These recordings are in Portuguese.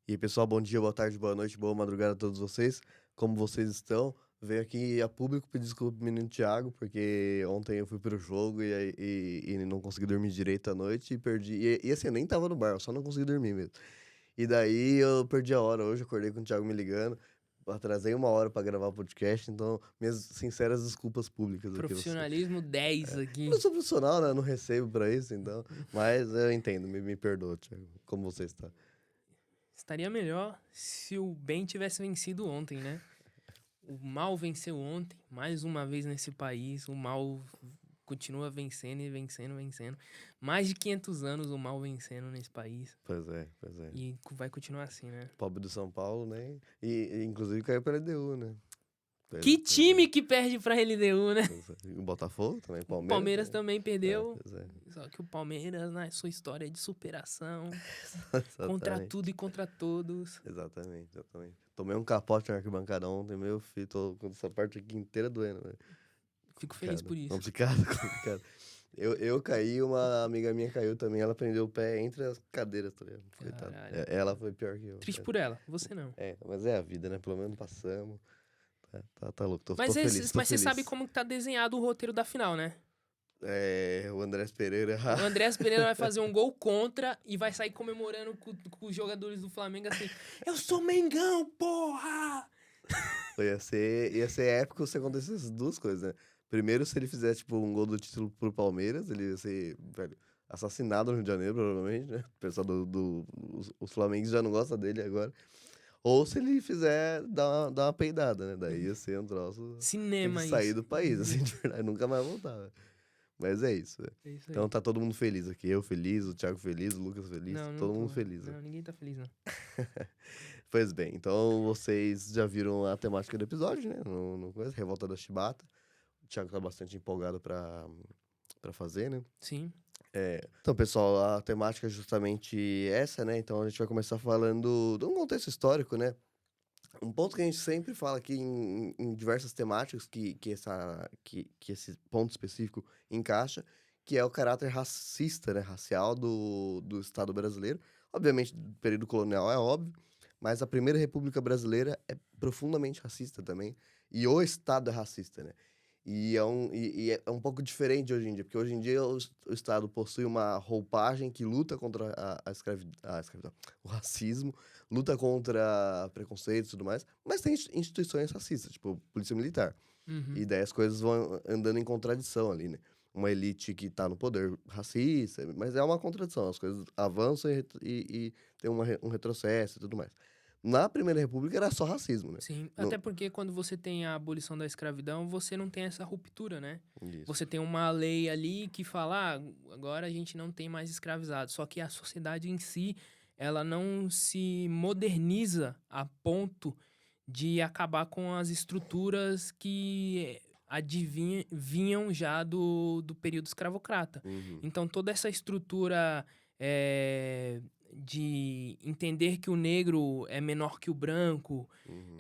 E aí, pessoal, bom dia, boa tarde, boa noite, boa madrugada a todos vocês. Como vocês estão? Venho aqui a público pedir desculpa pro menino Thiago, porque ontem eu fui pro jogo e não consegui dormir direito à noite e perdi. E assim, eu nem tava no bar, eu só não consegui dormir mesmo. E daí eu perdi a hora hoje, acordei com o Thiago me ligando, atrasei uma hora pra gravar o podcast, então minhas sinceras desculpas públicas aqui. Profissionalismo 10 Eu aqui. não sou profissional, né? Eu não recebo pra isso, então. Mas eu entendo, me perdoa, Thiago. Como você está? Estaria melhor se o bem tivesse vencido ontem, né? O mal venceu ontem, mais uma vez nesse país. O mal continua vencendo e vencendo, vencendo. Mais de 500 anos o mal vencendo nesse país. Pois é, pois é. E vai continuar assim, né? Pobre do São Paulo, né? E inclusive caiu pra LDU, né? Que Pois é, time que perde pra LDU, né? pois é. E o Botafogo também, O Palmeiras. Palmeiras Né? também perdeu. Pois é. Só que o Palmeiras, na sua história de superação, contra Exatamente. tudo e contra todos. Exatamente, exatamente. Tomei um capote na arquibancada ontem, meu filho, tô com essa parte aqui inteira doendo, velho. Fico feliz por isso. Complicado, complicado. Eu caí, uma amiga minha caiu também, ela prendeu o pé entre as cadeiras, tá ligado? Coitada. Caralho. Ela foi pior que eu. Triste por ela, você não. Mas é a vida, né? Pelo menos passamos. Tá louco, tô Mas feliz, tô você sabe feliz. como que tá desenhado o roteiro da final, né? O Andrés Pereira. O Andrés Pereira vai fazer um gol contra e vai sair comemorando com os jogadores do Flamengo assim: Eu sou Mengão, porra! Ia ser épico se acontecesse as duas coisas, né? Primeiro, se ele fizesse, tipo, um gol do título pro Palmeiras, ele ia ser, velho, assassinado no Rio de Janeiro, provavelmente, né? O pessoal os flamenguistas já não gostam dele agora. Ou se ele fizer, dar uma peidada, né? Daí ia ser um troço... Tem que Cinema sair isso. do país, assim, de verdade. Nunca mais voltar, velho. Mas é isso, velho. É isso aí. Então tá todo mundo feliz aqui. Eu feliz, o Thiago feliz, o Lucas feliz. Não Todo tô. mundo feliz, né? Não, ninguém tá feliz, não. Pois bem, então vocês já viram a temática do episódio, né? No coisa, Revolta da Chibata. O Thiago tá bastante empolgado pra fazer, né? Sim. Então, pessoal, a temática é justamente essa, né? Então a gente vai começar falando de um contexto histórico, né? Um ponto que a gente sempre fala aqui em diversas temáticas que esse ponto específico encaixa, que é o caráter racista, né? Racial do Estado brasileiro. Obviamente, do período colonial é óbvio, mas a Primeira República Brasileira é profundamente racista também. E o Estado é racista, né? E é um pouco diferente de hoje em dia, porque hoje em dia o Estado possui uma roupagem que luta contra a escravidão, o racismo, luta contra preconceitos e tudo mais, mas tem instituições racistas, tipo polícia militar. Uhum. E daí as coisas vão andando em contradição ali, né? Uma elite que tá no poder racista, mas é uma contradição, as coisas avançam e tem um retrocesso e tudo mais. Na Primeira República era só racismo, né? Sim. No- Até porque quando você tem a abolição da escravidão, você não tem essa ruptura, né? Isso. Você tem uma lei ali que fala, agora a gente não tem mais escravizados. Só que a sociedade em si, ela não se moderniza a ponto de acabar com as estruturas que vinham já do período escravocrata. Uhum. Então, toda essa estrutura de entender que o negro é menor que o branco, Uhum.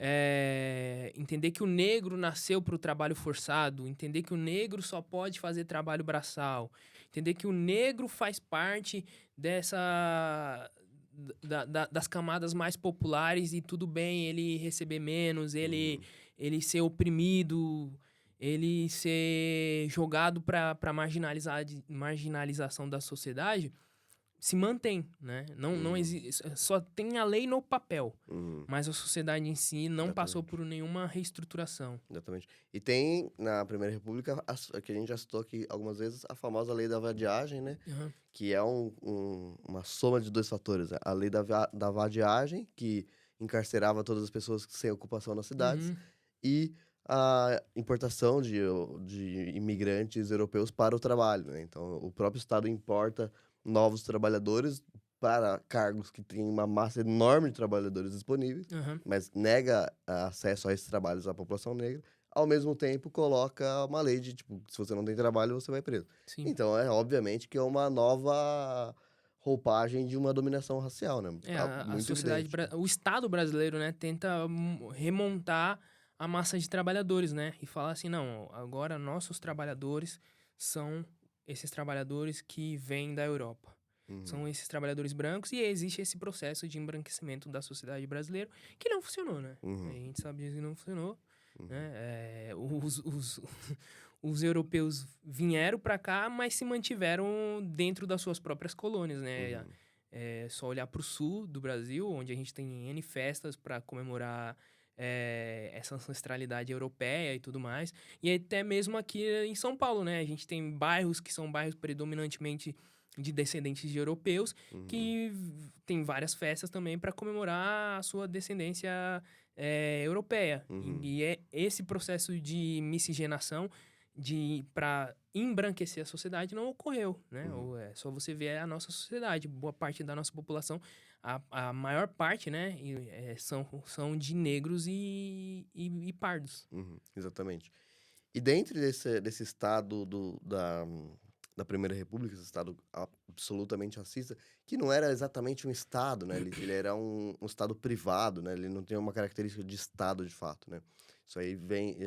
entender que o negro nasceu para o trabalho forçado, entender que o negro só pode fazer trabalho braçal, entender que o negro faz parte das camadas mais populares e tudo bem ele receber menos, ele ser oprimido, ele ser jogado para marginalização da sociedade, se mantém, né? Não existe, só tem a lei no papel, Uhum. mas a sociedade em si não passou Exatamente. por nenhuma reestruturação. Exatamente. E tem, na Primeira República, que a gente já citou aqui algumas vezes, a famosa lei da vadiagem, né? Uhum. Que é uma soma de dois fatores, né? A lei da vadiagem, que encarcerava todas as pessoas sem ocupação nas cidades, Uhum. e a importação de imigrantes europeus para o trabalho, né? Então, o próprio Estado importa novos trabalhadores para cargos que têm uma massa enorme de trabalhadores disponíveis, Uhum. mas nega acesso a esses trabalhos à população negra, ao mesmo tempo coloca uma lei de, tipo, se você não tem trabalho, você vai preso. Sim. Então, obviamente que é uma nova roupagem de uma dominação racial, né? A Muito sociedade, evidente. o Estado brasileiro, né, tenta remontar a massa de trabalhadores, né? E falar assim, não, agora nossos trabalhadores são esses trabalhadores que vêm da Europa. Uhum. São esses trabalhadores brancos, e existe esse processo de embranquecimento da sociedade brasileira que não funcionou, né? A Uhum. gente sabe disso que não funcionou, Uhum. né? Os europeus vieram para cá, mas se mantiveram dentro das suas próprias colônias, né? Uhum. É só olhar para o sul do Brasil, onde a gente tem N festas para comemorar essa ancestralidade europeia e tudo mais. E até mesmo aqui em São Paulo, né? A gente tem bairros que são bairros predominantemente de descendentes de europeus, Uhum. que tem várias festas também para comemorar a sua descendência europeia. Uhum. E é esse processo de miscigenação para embranquecer a sociedade não ocorreu, né? Uhum. Ou é só você ver a nossa sociedade, boa parte da nossa população, a maior parte, né, são de negros e pardos. Uhum. Exatamente. E dentro desse estado da Primeira República, esse estado absolutamente racista, que não era exatamente um estado, né? Ele era um estado privado, né? Ele não tem uma característica de estado de fato, né? Isso aí vem.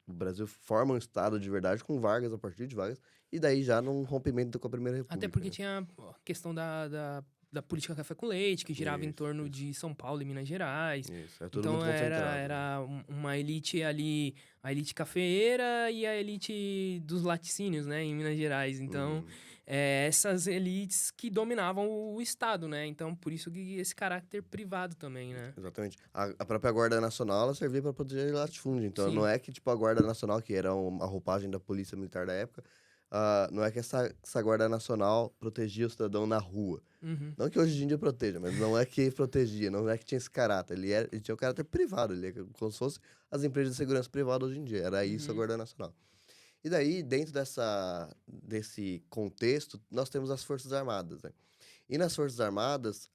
O Brasil forma um estado de verdade com Vargas, a partir de Vargas, e daí já num rompimento com a Primeira Até República, porque né? tinha a questão da política café com leite, que girava em Isso, torno isso, de São Paulo e Minas Gerais. isso. É tudo Então muito concentrado, né? era uma elite ali, a elite cafeeira e a elite dos laticínios, né, em Minas Gerais. Então, Uhum. essas elites que dominavam o Estado, né? Então, por isso que esse caráter privado também, né? Exatamente. A própria Guarda Nacional, ela servia para proteger latifúndio. Então, não Sim. é que, tipo, a Guarda Nacional, que era a roupagem da Polícia Militar da época, não é que essa Guarda Nacional protegia o cidadão na rua. Uhum. Não que hoje em dia proteja, mas não é que protegia, não é que tinha esse caráter. Ele tinha o caráter privado, ele é como se fosse as empresas de segurança privada hoje em dia. Era isso a Uhum. Guarda Nacional. E daí, dentro desse contexto, nós temos as Forças Armadas, né? E nas Forças Armadas,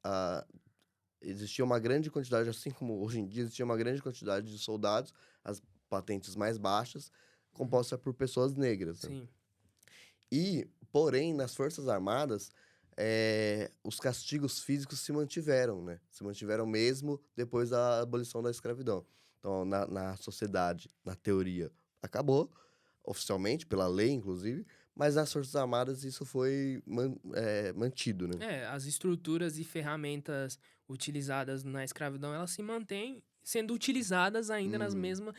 existia uma grande quantidade, assim como hoje em dia, existia uma grande quantidade de soldados, as patentes mais baixas, Uhum. composta por pessoas negras, né? Sim. E, porém, nas Forças Armadas, os castigos físicos se mantiveram, né? Se mantiveram mesmo depois da abolição da escravidão. Então, na sociedade, na teoria, acabou, oficialmente, pela lei, inclusive, mas nas Forças Armadas isso foi mantido, né? As estruturas e ferramentas utilizadas na escravidão, elas se mantêm sendo utilizadas ainda Uhum,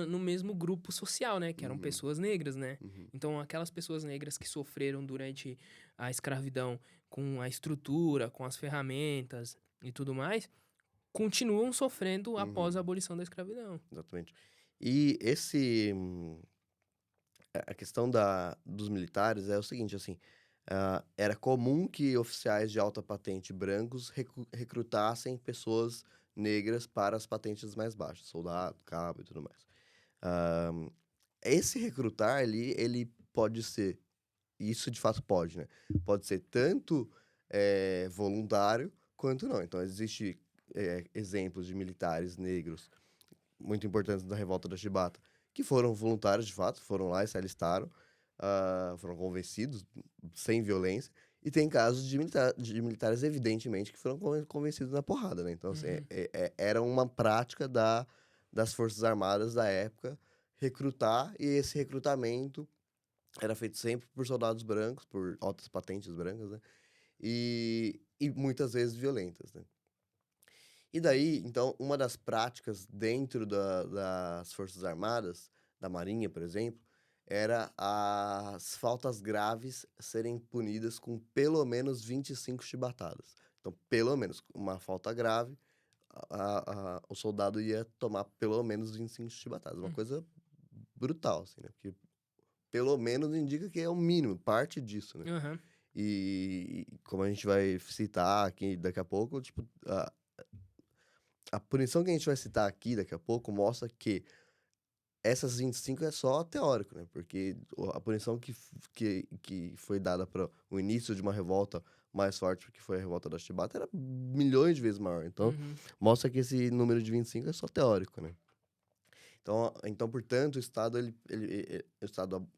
no mesmo grupo social, né? Que eram uhum, pessoas negras, né? uhum, Então, aquelas pessoas negras que sofreram durante a escravidão com a estrutura, com as ferramentas e tudo mais, continuam sofrendo após a uhum. abolição da escravidão. Exatamente. E a questão dos militares é o seguinte, assim, era comum que oficiais de alta patente brancos recrutassem pessoas negras para as patentes mais baixas, soldado, cabo e tudo mais. Ah, esse recrutar ali, ele pode ser, e isso de fato pode, né? Pode ser tanto voluntário quanto não. Então, existe exemplos de militares negros muito importantes da revolta da Chibata, que foram voluntários de fato, foram lá e se alistaram, foram convencidos sem violência, e tem casos de militares, evidentemente, que foram convencidos na porrada, né? Então, assim, Uhum, era uma prática das Forças Armadas da época recrutar, e esse recrutamento era feito sempre por soldados brancos, por altas patentes brancas, né? E muitas vezes violentas, né? E daí, então, uma das práticas dentro das Forças Armadas, da Marinha, por exemplo, era as faltas graves serem punidas com pelo menos 25 chibatadas. Então, pelo menos, uma falta grave, o soldado ia tomar pelo menos 25 chibatadas. Uma uhum, coisa brutal, assim, né? Porque pelo menos indica que é o mínimo, parte disso, né? aham. E como a gente vai citar aqui daqui a pouco, tipo, a punição que a gente vai citar aqui daqui a pouco mostra que essas 25 é só teórico, né? Porque a punição que foi dada para o início de uma revolta mais forte, que foi a revolta da Chibata, era milhões de vezes maior. Então, Uhum. mostra que esse número de 25 é só teórico, né? Então, portanto, o Estado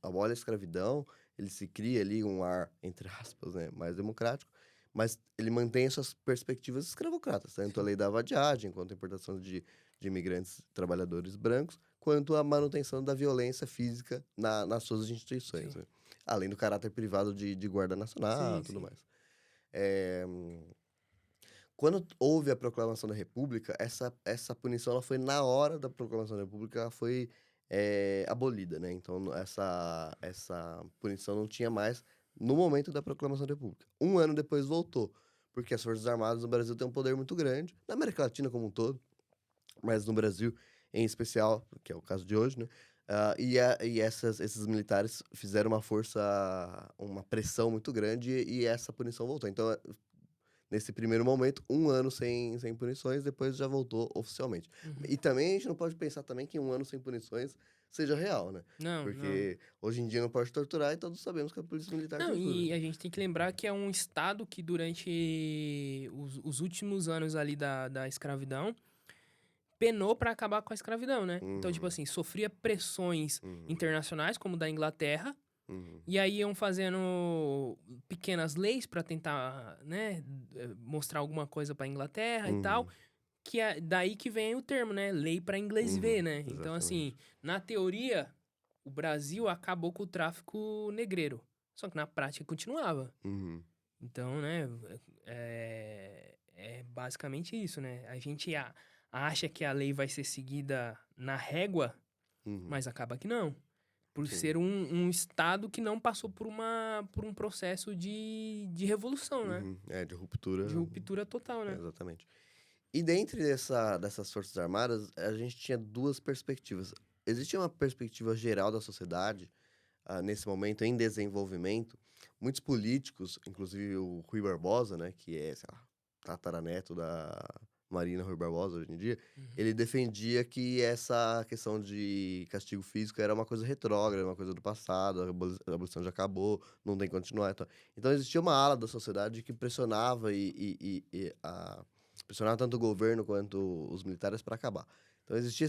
abole a escravidão, ele se cria ali um ar, entre aspas, né, mais democrático, mas ele mantém essas perspectivas escravocratas, tanto a Sim. lei da vadiagem, quanto a importação de imigrantes trabalhadores brancos, quanto a manutenção da violência física nas suas instituições, Sim. né? Além do caráter privado de guarda nacional Sim, e tudo sim. mais. eh, quando houve a proclamação da República, essa punição ela foi na hora da proclamação da República, ela foi, abolida, né, então essa punição não tinha mais no momento da proclamação da República. Um ano depois voltou, porque as Forças Armadas no Brasil têm um poder muito grande, na América Latina como um todo, mas no Brasil em especial, que é o caso de hoje, né, esses militares fizeram uma pressão muito grande e essa punição voltou. Então, nesse primeiro momento, um ano sem punições, depois já voltou oficialmente. Uhum. E também a gente não pode pensar também que um ano sem punições seja real, né? Não, não. Porque hoje em dia não pode torturar e todos sabemos que a polícia militar Não, tortura. e a gente tem que lembrar que é um estado que durante os últimos anos ali da escravidão penou para acabar com a escravidão, né? Então, tipo Uhum, assim, sofria pressões uhum, internacionais, como da Inglaterra, uhum, e aí iam fazendo pequenas leis para tentar, né, mostrar alguma coisa para Inglaterra e tal, uhum, que é daí que vem o termo, né? Lei para inglês ver, uhum, né? Então, assim, exatamente. na teoria, o Brasil acabou com o tráfico negreiro, só que na prática continuava. Uhum, Então, né, é basicamente isso, né? A gente acha que a lei vai ser seguida na régua, uhum, mas acaba que não. Por sim. ser um estado que não passou por um processo de revolução, né? Uhum, de ruptura, De ruptura total, né? exatamente. E dentro dessas Forças Armadas, a gente tinha 2 perspectivas. Existia uma perspectiva geral da sociedade, nesse momento em desenvolvimento. Muitos políticos, inclusive o Rui Barbosa, né, que é, sei lá, tataraneto da Marina Rui Barbosa hoje em dia, Uhum. ele defendia que essa questão de castigo físico era uma coisa retrógrada, uma coisa do passado, a abolição já acabou, não tem que continuar e tal. Então existia uma ala da sociedade que pressionava pressionava tanto o governo quanto os militares para acabar. Então existia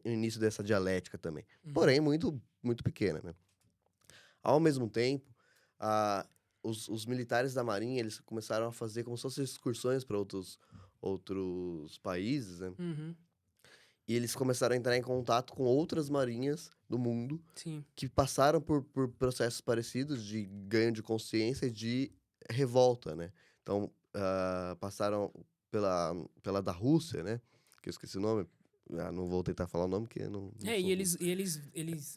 o início dessa dialética também, Uhum. porém muito, muito pequena, né? Ao mesmo tempo, ah, os militares da Marinha, eles começaram a fazer como se fossem excursões para outros países, né? Uhum. E eles começaram a entrar em contato com outras marinhas do mundo Sim. que passaram por processos parecidos de ganho de consciência e de revolta, né? Então, passaram pela da Rússia, né? Que eu esqueci o nome. Não vou tentar falar o nome, porque eu não É, sou russo.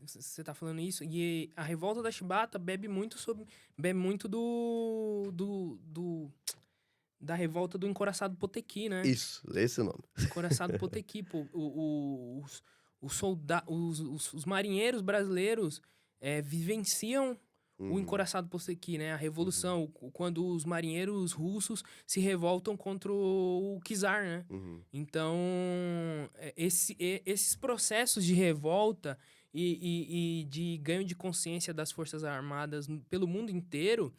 você tá falando isso, e a revolta da Chibata bebe muito da revolta do encouraçado Poteki, né? Isso, esse é o nome. Encouraçado Poteki, pô, os marinheiros brasileiros vivenciam o Uhum, encouraçado Poteki, né? A uhum, revolução, quando os marinheiros russos se revoltam contra o czar, né? uhum, Então, esses processos de revolta e de ganho de consciência das Forças Armadas pelo mundo inteiro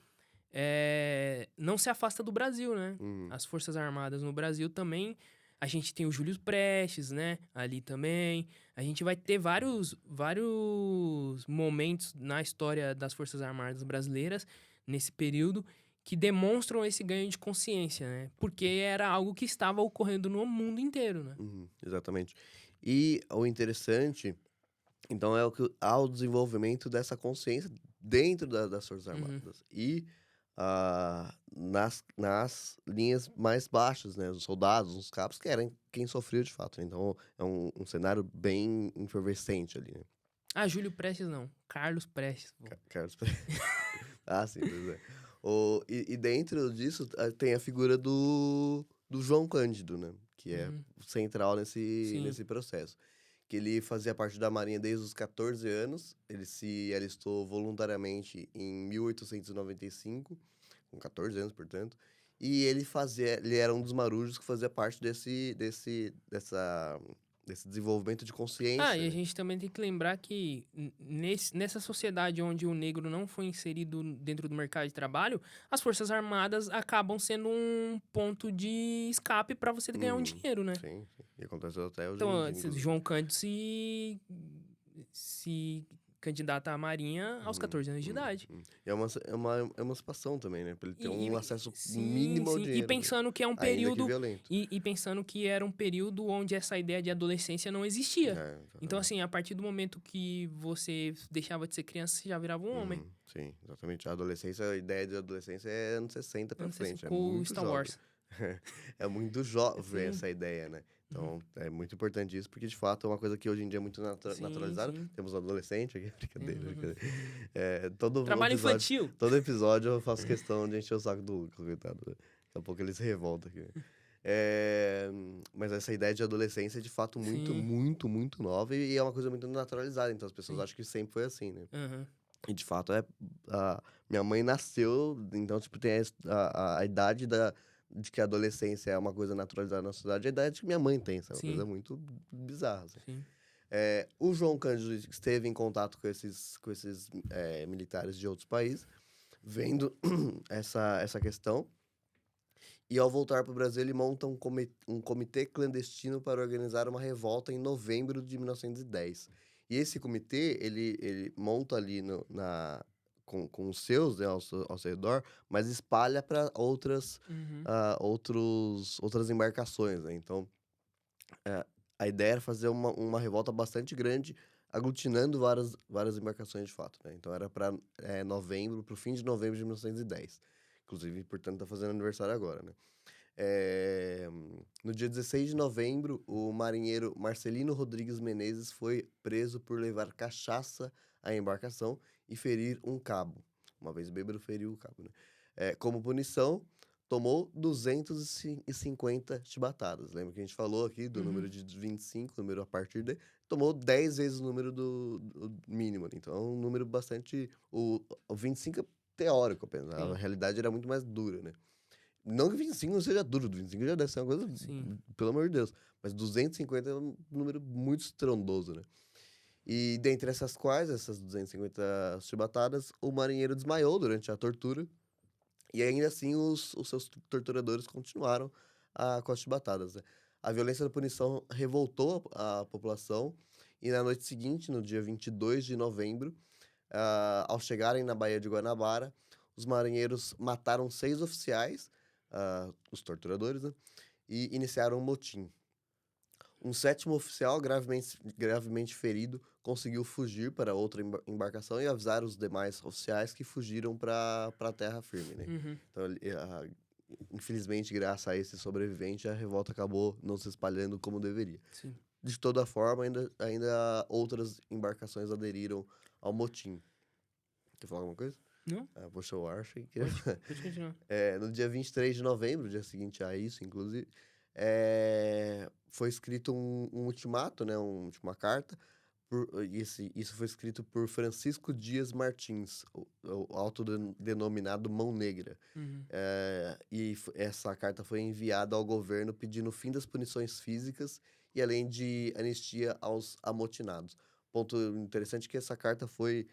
não se afasta do Brasil, né? uhum. As Forças Armadas no Brasil também. A gente tem o Júlio Prestes, né? Ali também. A gente vai ter vários momentos na história das Forças Armadas brasileiras, nesse período, que demonstram esse ganho de consciência, né? Porque era algo que estava ocorrendo no mundo inteiro, né? Uhum, exatamente. E o interessante, então, é o que há o desenvolvimento dessa consciência dentro das Forças Uhum. Armadas. E nas linhas mais baixas, né? Os soldados, os cabos, que eram quem sofreu de fato, né. Então, é um cenário bem efervescente ali, né? Ah, Júlio Prestes não. Carlos Prestes, pô. Carlos sim, pois é. E dentro disso, tem a figura do João Cândido, né? Que é Uhum. central Sim. nesse processo. Que ele fazia parte da Marinha desde os 14 anos. Ele se alistou voluntariamente em 1895, com 14 anos, portanto. E ele era um dos marujos que fazia parte desse desenvolvimento de Ah, consciência, e a né? gente também tem que lembrar que nessa sociedade onde o negro não foi inserido dentro do mercado de trabalho, as Forças Armadas acabam sendo um ponto de escape para você ganhar um Uhum. dinheiro, né? Sim, sim. E aconteceu até hoje em Então, dia, inclusive. João Cândido se candidata à Marinha aos 14 anos de idade. E é uma emancipação também, né? Pra ele ter um acesso sim, mínimo ao sim. E dinheiro, né? pensando que é um Ainda que período. violento. E pensando que era um período onde essa ideia de adolescência não existia. Então, Exatamente. assim, a partir do momento que você deixava de ser criança, você já virava um homem. Sim, exatamente. A ideia de adolescência é anos 60 Eu pra não sei se frente. É com muito Star jovem. Wars. É muito jovem Sim. essa ideia, né? Então, é muito importante isso, porque de fato é uma coisa que hoje em dia é muito Sim, naturalizada. sim. Temos um adolescente aqui, brincadeira, Uhum. brincadeira. Todo Trabalho episódio, infantil. todo episódio eu faço questão de encher o saco do Lucas, coitado. Daqui a pouco ele se revolta aqui. Mas essa ideia de adolescência é de fato muito, Sim, muito, muito nova e é uma coisa muito naturalizada. Então as pessoas sim. acham que sempre foi assim, né? Aham. E de fato minha mãe nasceu, então, tipo, tem a idade de que a adolescência é uma coisa naturalizada na sociedade, a idade que minha mãe tem, isso é uma coisa Sim, muito bizarra, assim. sim. O João Cândido esteve em contato com esses militares de outros países, vendo essa questão, e ao voltar para o Brasil, ele monta um comitê clandestino para organizar uma revolta em novembro de 1910. E esse comitê, ele monta ali com os seus, né, ao seu redor, mas espalha para Uhum. outras embarcações, né? Então, a ideia era fazer uma revolta bastante grande, aglutinando várias embarcações de fato, né? Então, era para novembro, para o fim de novembro de 1910. Inclusive, portanto, tá fazendo aniversário agora, né? No dia 16 de novembro, o marinheiro Marcelino Rodrigues Menezes foi preso por levar cachaça à embarcação e ferir um cabo. Uma vez bêbado, feriu o cabo, né? Como punição, tomou 250 chibatadas. Lembra que a gente falou aqui do Uhum. número de 25, número a partir de... Tomou 10 vezes o número do mínimo, né? Então é um número bastante... O 25 é teórico apenas, a Sim, realidade era muito mais dura, né? Não que 25 não seja duro, 25 já deve ser uma coisa, sim. pelo amor de Deus. Mas 250 é um número muito estrondoso, né? E dentre essas quais, essas 250 chibatadas, o marinheiro desmaiou durante a tortura. E ainda assim, os seus torturadores continuaram com as chibatadas, né? A violência da punição revoltou a população. E na noite seguinte, no dia 22 de novembro, ao chegarem na Baía de Guanabara, os marinheiros mataram 6 oficiais, os torturadores, né? E iniciaram um motim. Um sétimo oficial, gravemente ferido, conseguiu fugir para outra embarcação e avisar os demais oficiais que fugiram para a terra firme, né? Uhum. Então, infelizmente, graças a esse sobrevivente, a revolta acabou não se espalhando como deveria. Sim. De toda forma, ainda outras embarcações aderiram ao motim. Quer falar alguma coisa? Não? Poxa, eu acho que... Pode continuar. No dia 23 de novembro, dia seguinte a isso, inclusive, foi escrito um ultimato, né, uma carta. Isso foi escrito por Francisco Dias Martins, o autodenominado Mão Negra. Uhum. Essa carta foi enviada ao governo pedindo o fim das punições físicas e além de anistia aos amotinados. Ponto interessante é que essa carta foi,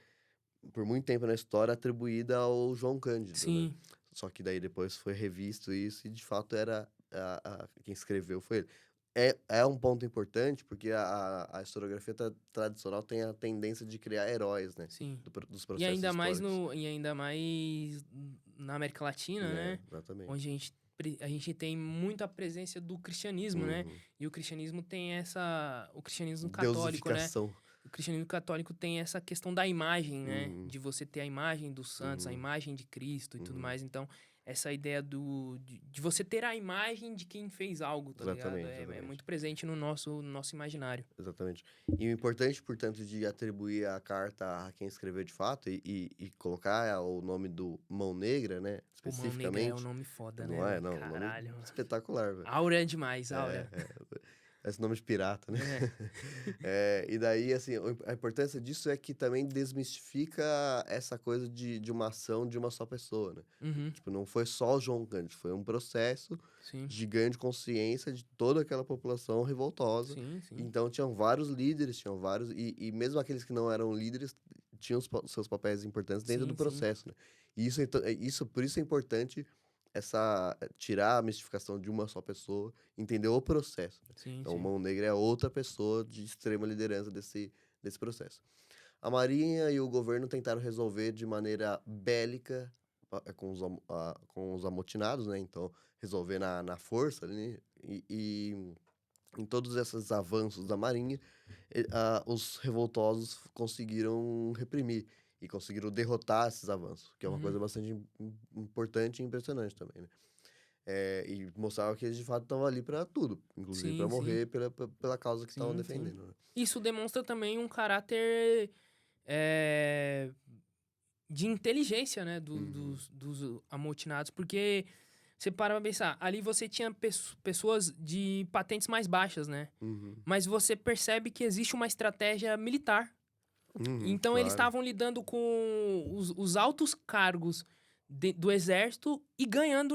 por muito tempo na história, atribuída ao João Cândido, né? Sim, Só que daí depois foi revisto isso e de fato era quem escreveu foi ele. É um ponto importante porque a historiografia tradicional tem a tendência de criar heróis, né? sim. Dos E processos ainda mais históricos. e ainda mais na América Latina, né? Exatamente. Onde a gente tem muita presença do cristianismo, né? Uhum. E o cristianismo tem o cristianismo católico, né? Deusificação. O cristianismo católico tem essa questão da imagem, né? Uhum. De você ter a imagem dos santos, a Uhum. imagem de Cristo e tudo Uhum. mais. Então, essa ideia de você ter a imagem de quem fez algo, tá ligado? É Exatamente. muito presente no nosso imaginário. Exatamente. E o importante, portanto, de atribuir a carta a quem escreveu de fato e colocar o nome do Mão Negra, né? Pô, Mão Negra é um Especificamente. nome foda, né, Não é? velho? Não, um nome Caralho. espetacular, velho. Aura é demais, Aura. Esse nome de pirata, né? É. E daí, assim, a importância disso é que também desmistifica essa coisa de uma ação de uma só pessoa, né? Uhum. Tipo, não foi só o João Cândido, foi um processo Sim. de ganho de consciência de toda aquela população revoltosa. Sim, sim. Então, tinham vários líderes, e mesmo aqueles que não eram líderes tinham seus papéis importantes dentro Sim, do sim. processo, né? E por isso é importante tirar a mistificação de uma só pessoa, entender o processo, né? Sim, Então, o sim. Mão Negra é outra pessoa de extrema liderança desse processo. a Marinha e o governo tentaram resolver de maneira bélica com os amotinados, né? Então, resolver na força ali. E em todos esses avanços da Marinha, os revoltosos conseguiram reprimir e conseguiram derrotar esses avanços, que é uma Uhum. coisa bastante importante e impressionante também, né? E mostrava que eles de fato estavam ali para tudo, inclusive para Sim, sim. morrer pela causa que estavam Sim, sim. defendendo, né? Isso demonstra também um caráter eh, de inteligência, né, Uhum, dos amotinados, porque você para pra pensar, ali você tinha pessoas de patentes mais baixas, né? uhum, Mas você percebe que existe uma estratégia militar. Então eles claro. estavam lidando com os altos cargos do exército e ganhando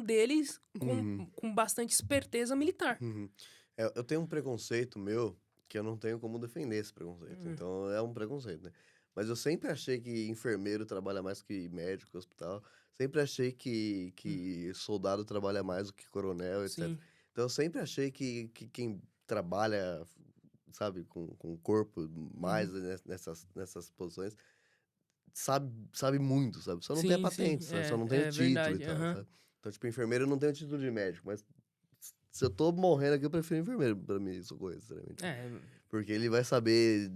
deles Uhum, com bastante esperteza militar. uhum. Eu tenho um preconceito meu que eu não tenho como defender esse preconceito. Hum, Então é um preconceito, né? Mas eu sempre achei que enfermeiro trabalha mais que médico, hospital. Sempre achei hum, que soldado trabalha mais do que coronel, etc. sim, Então eu sempre achei que quem trabalha, sabe, com o corpo mais uhum, nessas posições, sabe muito, sabe? Só não tem a sim, sim, patente, só não tem o é título e verdade, tal, aham. sabe? Então, tipo, enfermeiro não tem o título de médico, mas se eu tô morrendo aqui, eu prefiro enfermeiro pra me socorrer, sinceramente, sabe? É, Porque ele vai saber,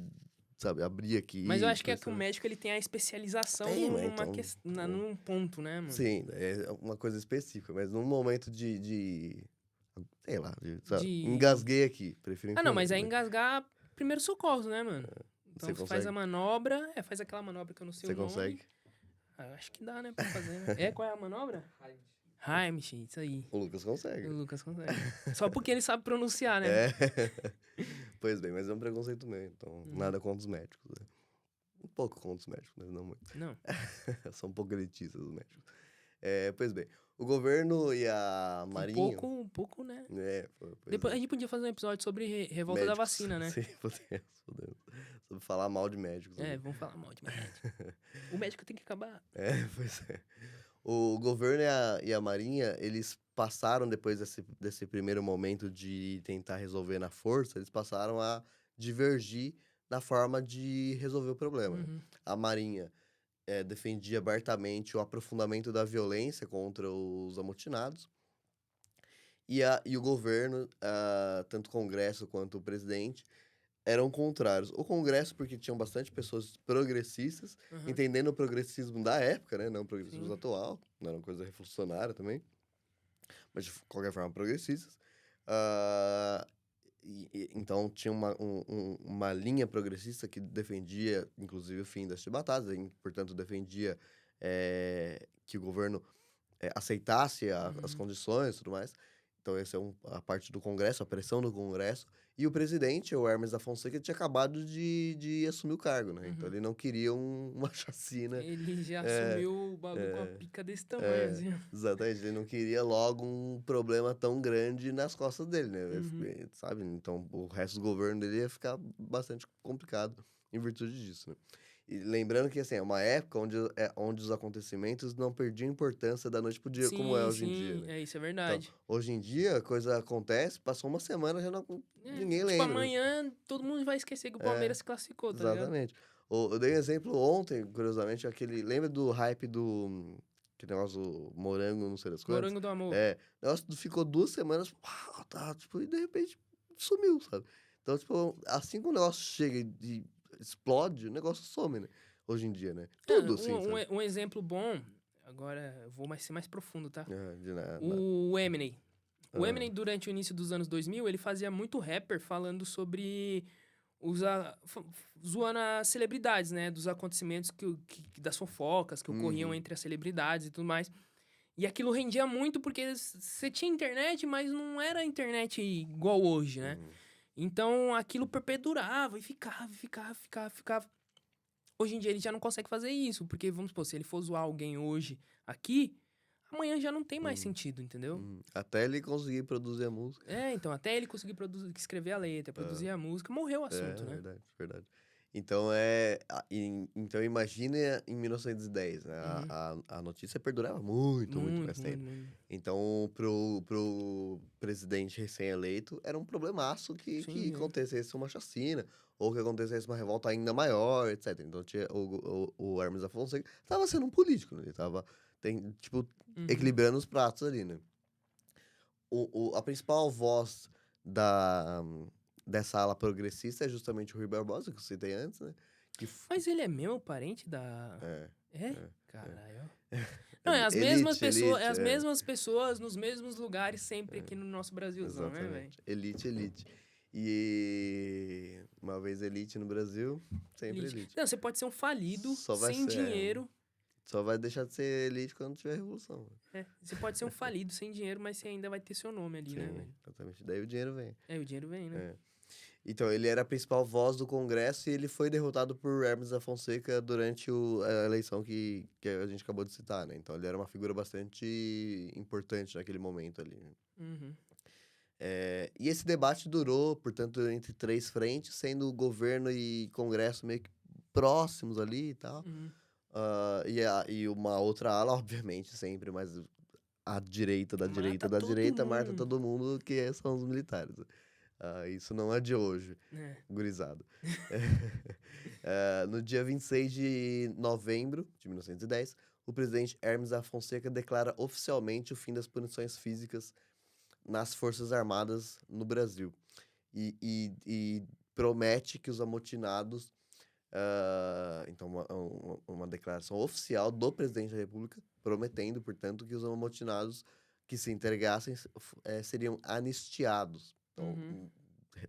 sabe, abrir mas eu aqui, acho que é que o pressionar. médico ele tem a especialização Tem, mas então. num ponto, né, mano? Sim, é uma coisa específica, mas num momento sei lá, sabe, De. engasguei aqui, prefiro Ah, não, mas enfermeiro, é né? engasgar primeiro socorros, né, mano? Você Então você faz a consegue? manobra, faz aquela manobra que eu não sei o Você nome. consegue? Ah, eu acho que dá, né, pra fazer, né? É, qual é a manobra? Heimlich, isso aí. O Lucas O consegue. Lucas consegue. Só porque ele sabe pronunciar, né? É. Pois bem, mas é um preconceito meu, então Uhum. nada contra os médicos, né? Um pouco contra os médicos, mas não muito. Não. São um pouco elitistas os médicos. Pois bem, o governo e a Marinha, Um pouco, né? pois Depois a é, gente podia fazer um episódio sobre revolta da médicos, vacina, né? sim, podemos. Sobre falar mal de médicos É, aqui. vamos falar mal de médico. O médico tem que acabar. Pois é. O governo e a Marinha, eles passaram, depois desse primeiro momento de tentar resolver na força, eles passaram a divergir na forma de resolver o problema, né? Uhum. A Marinha defendia abertamente o aprofundamento da violência contra os amotinados, e o governo, tanto o Congresso quanto o presidente, eram contrários. O Congresso, porque tinham bastante pessoas progressistas, Uhum. entendendo o progressismo da época, né? Não o progressismo Sim. atual, não era uma coisa revolucionária também, mas de qualquer forma progressistas. Ah, então tinha uma linha progressista que defendia, inclusive, o fim das chibatadas, e, portanto, defendia que o governo aceitasse as Uhum. condições e tudo mais. Então, essa é a parte do Congresso, a pressão do Congresso. E o presidente, o Hermes da Fonseca, tinha acabado de assumir o cargo, né? Então, Uhum. ele não queria uma chacina. Ele já É, assumiu o bagulho com a é, pica desse tamanho, é, assim. exatamente. Ele não queria logo um problema tão grande nas costas dele, né? Uhum. Sabe? Então, o resto do governo dele ia ficar bastante complicado em virtude disso, né? E lembrando que, assim, é uma época onde os acontecimentos não perdiam importância da noite pro dia, como é Sim, hoje em dia, sim, né? é isso, é Então, verdade. hoje em dia, a coisa acontece, passou uma semana, já não, ninguém Tipo, lembra. amanhã todo mundo vai esquecer que o É, Palmeiras se classificou, tá ligado? exatamente. Eu dei um exemplo ontem, curiosamente, lembra do hype que negócio do morango, não sei das quantas? Morango do Amor. O negócio ficou 2 semanas, tá, tipo, e de repente sumiu, sabe? Então, tipo, assim que o negócio chega e explode, o negócio some, né? Hoje em dia, né? É, Tudo assim, sabe? um exemplo bom, agora eu vou ser mais profundo, tá? De nada. O Eminem. O Ah, Eminem, durante o início dos anos 2000, ele fazia muito rapper falando sobre zoando as celebridades, né? Dos acontecimentos das fofocas que ocorriam uhum, entre as celebridades e tudo mais. E aquilo rendia muito porque você tinha internet, mas não era internet igual hoje, né? uhum, Então aquilo perpedurava e ficava. Hoje em dia ele já não consegue fazer isso, porque vamos supor, se ele for zoar alguém hoje aqui, amanhã já não tem mais uhum, sentido, entendeu? uhum. Até ele conseguir produzir a música. É, então, até ele conseguir escrever a letra, produzir a música, morreu o assunto, né? Verdade, verdade. Então, então imagina em 1910, né? Uhum. A notícia perdurava muito, muito mais Muito, muito, tempo. muito. Então, pro presidente recém-eleito, era um problemaço que Sim, é. acontecesse uma chacina, ou que acontecesse uma revolta ainda maior, etc. Então, tinha o Hermes da Fonseca estava sendo um político, né? Ele estava, tipo, Uhum. equilibrando os pratos ali, né? A principal voz da, dessa ala progressista é justamente o Rui Barbosa, que eu citei antes, né? Que, Mas ele é mesmo parente da. é, É? é, é. Caralho. Não, é as mesmas Elite, pessoas, é elite, as mesmas pessoas nos mesmos lugares sempre aqui no nosso Brasilzão, né, velho? exatamente. Elite, elite. E uma vez elite no Brasil, sempre Elite. elite. Não, você pode ser um falido, Só vai sem ser, dinheiro. só vai deixar de ser elite quando tiver revolução. É, você pode ser um falido sem dinheiro, mas você ainda vai ter seu nome ali, né, Sim, velho? exatamente. Daí o dinheiro vem. É, o dinheiro vem, né? É. Então, ele era a principal voz do Congresso e ele foi derrotado por Hermes da Fonseca durante a eleição que a gente acabou de citar, né? Então, ele era uma figura bastante importante naquele momento ali, né? Uhum. E esse debate durou, portanto, entre três frentes, sendo o governo e Congresso meio que próximos ali e tal. Uhum. E uma outra ala, obviamente, sempre, mas a direita da direita Mata da todo direita marca mundo. todo mundo, são os militares. Isso não é de hoje, É. gurizada. No dia 26 de novembro de 1910, o presidente Hermes da Fonseca declara oficialmente o fim das punições físicas nas Forças Armadas no Brasil. E promete que os amotinados. Então, uma declaração oficial do presidente da República, prometendo, portanto, que os amotinados que se entregassem seriam anistiados. Então, Uhum.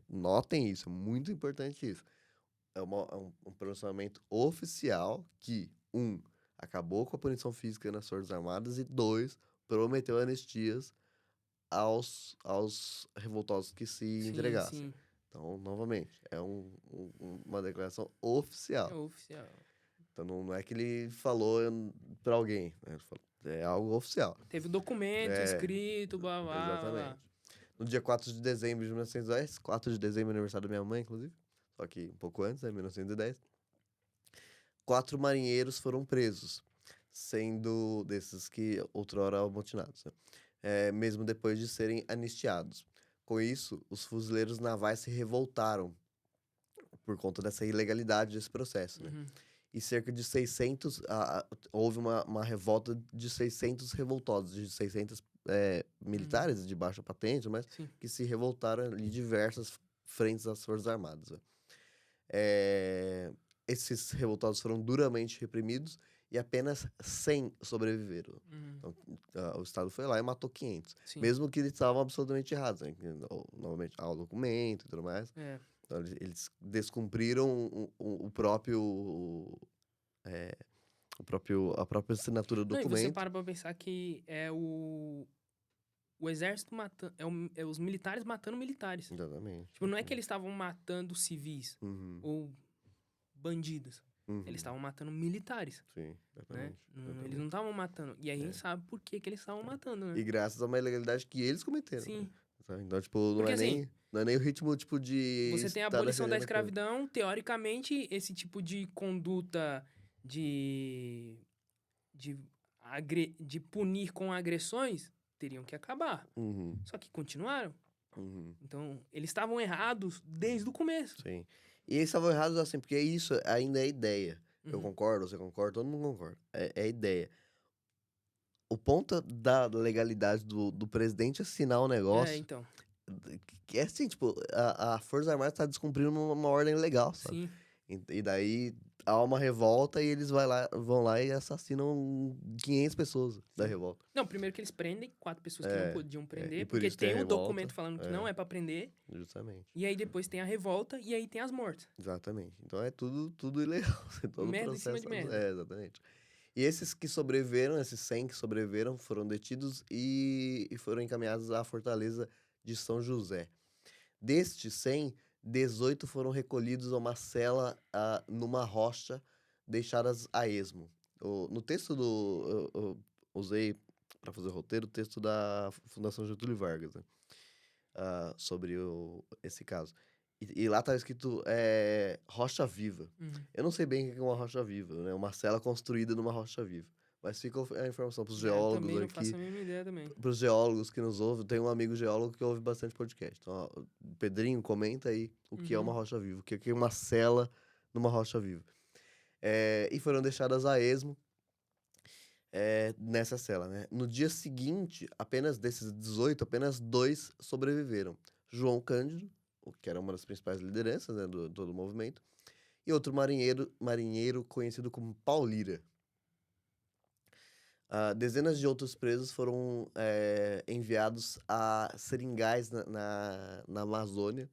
notem isso, é muito importante isso. É um posicionamento oficial que, acabou com a punição física nas Forças Armadas e, dois, prometeu anistias aos revoltosos que se Sim, entregassem. sim. Então, novamente, é uma declaração É oficial. oficial. Então, não é que ele falou para alguém, né? É algo oficial. Teve documento É, escrito, blá, blá, blá, blá. exatamente. No dia 4 de dezembro de 1910, 4 de dezembro é aniversário da minha mãe, inclusive, só que um pouco antes, né, 1910, 4 marinheiros foram presos, sendo desses que outrora amotinados, né? Mesmo depois de serem anistiados. Com isso, os fuzileiros navais se revoltaram por conta dessa ilegalidade desse processo, né? Uhum. E cerca de 600, houve uma revolta de 600 revoltosos, de 600 militares de baixa patente, mas Sim. que se revoltaram em diversas frentes das Forças Armadas, né? Esses revoltosos foram duramente reprimidos e apenas 100 sobreviveram. Uhum. Então, o Estado foi lá e matou 500. Sim. Mesmo que eles estavam absolutamente errados, né? Novamente, há o documento e tudo mais. É. Então, eles descumpriram a própria assinatura do Não, e você documento. para pra pensar que é o exército matando. É os militares matando militares. Exatamente. Tipo, não é que eles estavam matando civis Uhum, ou bandidos. Eles uhum. estavam matando militares, Sim, né? exatamente. Eles não estavam matando. E a gente sabe por que eles estavam matando, né? E graças a uma ilegalidade que eles cometeram, né? Sim. Sabe? Então, tipo, Porque assim, não é nem o ritmo, tipo, de você tem a estar abolição da defendendo a coisa. escravidão, teoricamente, esse tipo de conduta de, de punir com agressões teriam que acabar. Uhum, Só que continuaram. uhum, Então, eles estavam errados desde o começo. sim. E eles estavam errados assim, porque isso ainda é ideia. Eu Uhum. concordo, você concorda, todo mundo concorda. É ideia. O ponto da legalidade do presidente assinar o É, negócio, então. que é assim, tipo, a Força Armada tá descumprindo uma ordem legal, sabe? Sim. E daí há uma revolta e eles vão lá e assassinam 500 pessoas da Sim. revolta. Não, primeiro que eles prendem 4 pessoas que não podiam E prender, por porque isso tem a tem o revolta. documento falando que não é pra prender. Justamente. E aí depois tem a revolta e aí tem as mortes. Exatamente. Então é tudo ilegal. Todo o Merda em cima processo. de merda. Exatamente. E esses que sobreviveram, esses 100 que sobreviveram, foram detidos e foram encaminhados à fortaleza de São José. Destes 100, 18 foram recolhidos a uma cela numa rocha, deixadas a esmo. No texto eu usei para fazer o roteiro o texto da Fundação Getúlio Vargas, né? Sobre esse caso. E lá tá escrito rocha viva. Eu não sei bem o que é uma rocha viva, né? Uma cela construída numa rocha viva. Mas fica a informação pros Eu geólogos também não aqui, faço a mínima ideia também. pros geólogos que nos ouvem. Tem um amigo geólogo que ouve bastante podcast. Então, ó, Pedrinho, comenta aí o que é uma rocha viva, o que é uma cela numa rocha viva. E foram deixadas a esmo nessa cela, né? No dia seguinte, apenas desses 18, apenas 2 sobreviveram. João Cândido, que era uma das principais lideranças, né, do movimento, e outro marinheiro conhecido como Paulira. Dezenas de outros presos foram enviados a seringais na Amazônia.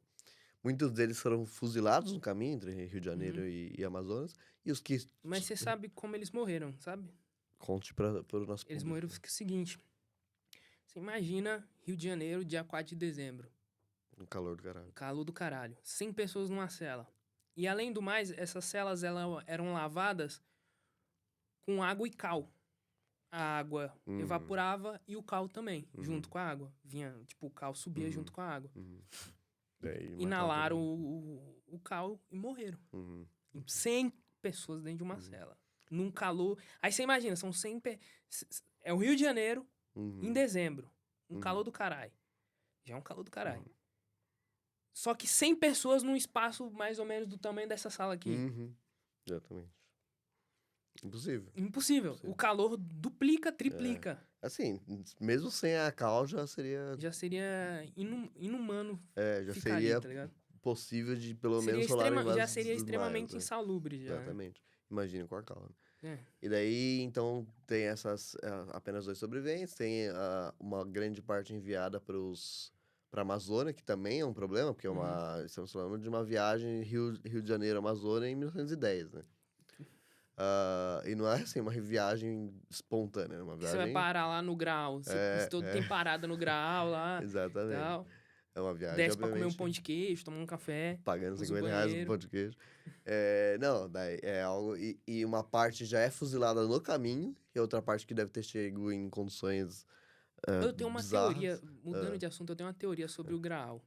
Muitos deles foram fuzilados no caminho entre Rio de Janeiro e Amazonas. E os que... Mas você sabe como eles morreram, sabe? Conte para o nosso Eles público. morreram porque é o seguinte. Você imagina Rio de Janeiro, dia 4 de dezembro. No calor do caralho. Calor do caralho. 100 pessoas numa cela. E além do mais, essas celas eram lavadas com água e cal. A água evaporava e o cal também, junto com a água. Vinha, tipo, o cal subia junto com a água. Inalaram o cal e morreram. 100 pessoas dentro de uma cela. Num calor... Aí você imagina, são 100... É o Rio de Janeiro, em dezembro. Um calor do caralho. Já é um calor do caralho. Só que 100 pessoas num espaço mais ou menos do tamanho dessa sala aqui. Exatamente. Impossível. Impossível. O calor duplica, triplica. Assim, mesmo sem a cal já seria... Já seria inumano já ficar seria ali, tá ligado? possível de pelo Seria menos rolar em já seria extremamente né? insalubre, já. Exatamente. Imagina com a cal, né? E daí, então, tem essas... apenas 2 sobreviventes. Tem uma grande parte enviada para a Amazônia, que também é um problema, porque estamos falando de uma viagem Rio de Janeiro, Amazônia, em 1910, né? E não é assim uma viagem espontânea, é uma viagem... Você vai parar lá no Grau. Tem parada no Grau lá. Exatamente. Tal. É uma viagem, Desce pra comer um obviamente, pão de queijo, tomar um café. pagando usa o R$50 no banheiro. pão de queijo. Não, daí é algo... E uma parte já é fuzilada no caminho, e outra parte que deve ter chego em condições Eu tenho uma bizarras. teoria, mudando de assunto, eu tenho uma teoria sobre o Graal.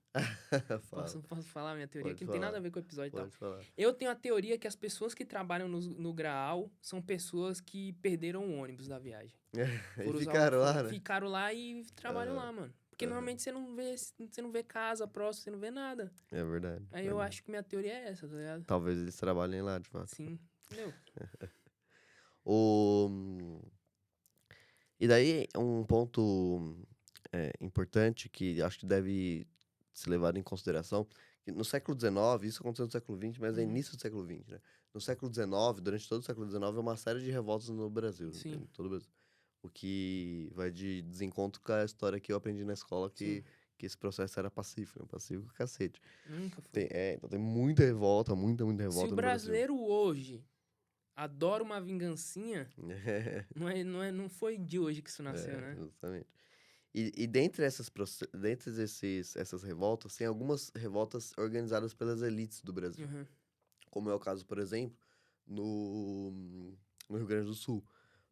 Fala, Posso falar minha teoria? Pode Que não tem falar. nada a ver com o episódio e tal. pode falar. Eu tenho a teoria que as pessoas que trabalham no Graal são pessoas que perderam o ônibus da viagem. E ficaram lá, né? Ficaram lá e trabalham lá, mano. Porque normalmente você não vê casa próxima, você não vê nada. É verdade. Aí eu acho que minha teoria é essa, tá ligado? Talvez eles trabalhem lá, de fato. Sim. Entendeu? E daí, um ponto importante que acho que deve ser levado em consideração, que no século XIX, isso aconteceu no século XX, mas é início do século XX, né? No século XIX, durante todo o século XIX, é uma série de revoltas no Brasil, Sim. em todo o Brasil. O que vai de desencontro com a história que eu aprendi na escola, que esse processo era pacífico, né? Pacífico Nunca cacete. foi. Então tem muita revolta, muita revolta Se o no Brasil. brasileiro hoje adora uma vingancinha, não foi de hoje que isso nasceu, né? Exatamente. E dentre essas revoltas, tem algumas revoltas organizadas pelas elites do Brasil. Como é o caso, por exemplo, no Rio Grande do Sul.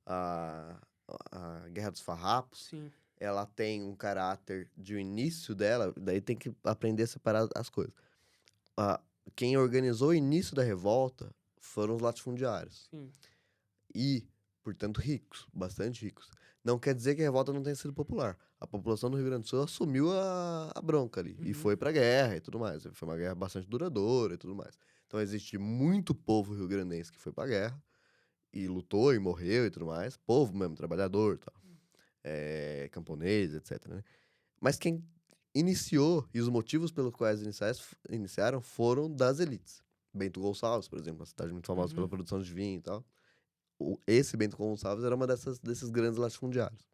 A Guerra dos Farrapos, Sim. ela tem um caráter de o início dela, daí tem que aprender a separar as coisas. Quem organizou o início da revolta foram os latifundiários. Sim. E, portanto, ricos, bastante ricos. Não quer dizer que a revolta não tenha sido popular. A população do Rio Grande do Sul assumiu a bronca ali. E foi pra guerra e tudo mais. Foi uma guerra bastante duradoura e tudo mais. Então existe muito povo rio-grandense que foi pra guerra e lutou e morreu e tudo mais. Povo mesmo, trabalhador e tal. Camponês, etc. Né? Mas quem iniciou e os motivos pelos quais iniciaram foram das elites. Bento Gonçalves, por exemplo, uma cidade muito famosa pela produção de vinho e tal. Esse Bento Gonçalves era uma desses grandes latifundiários.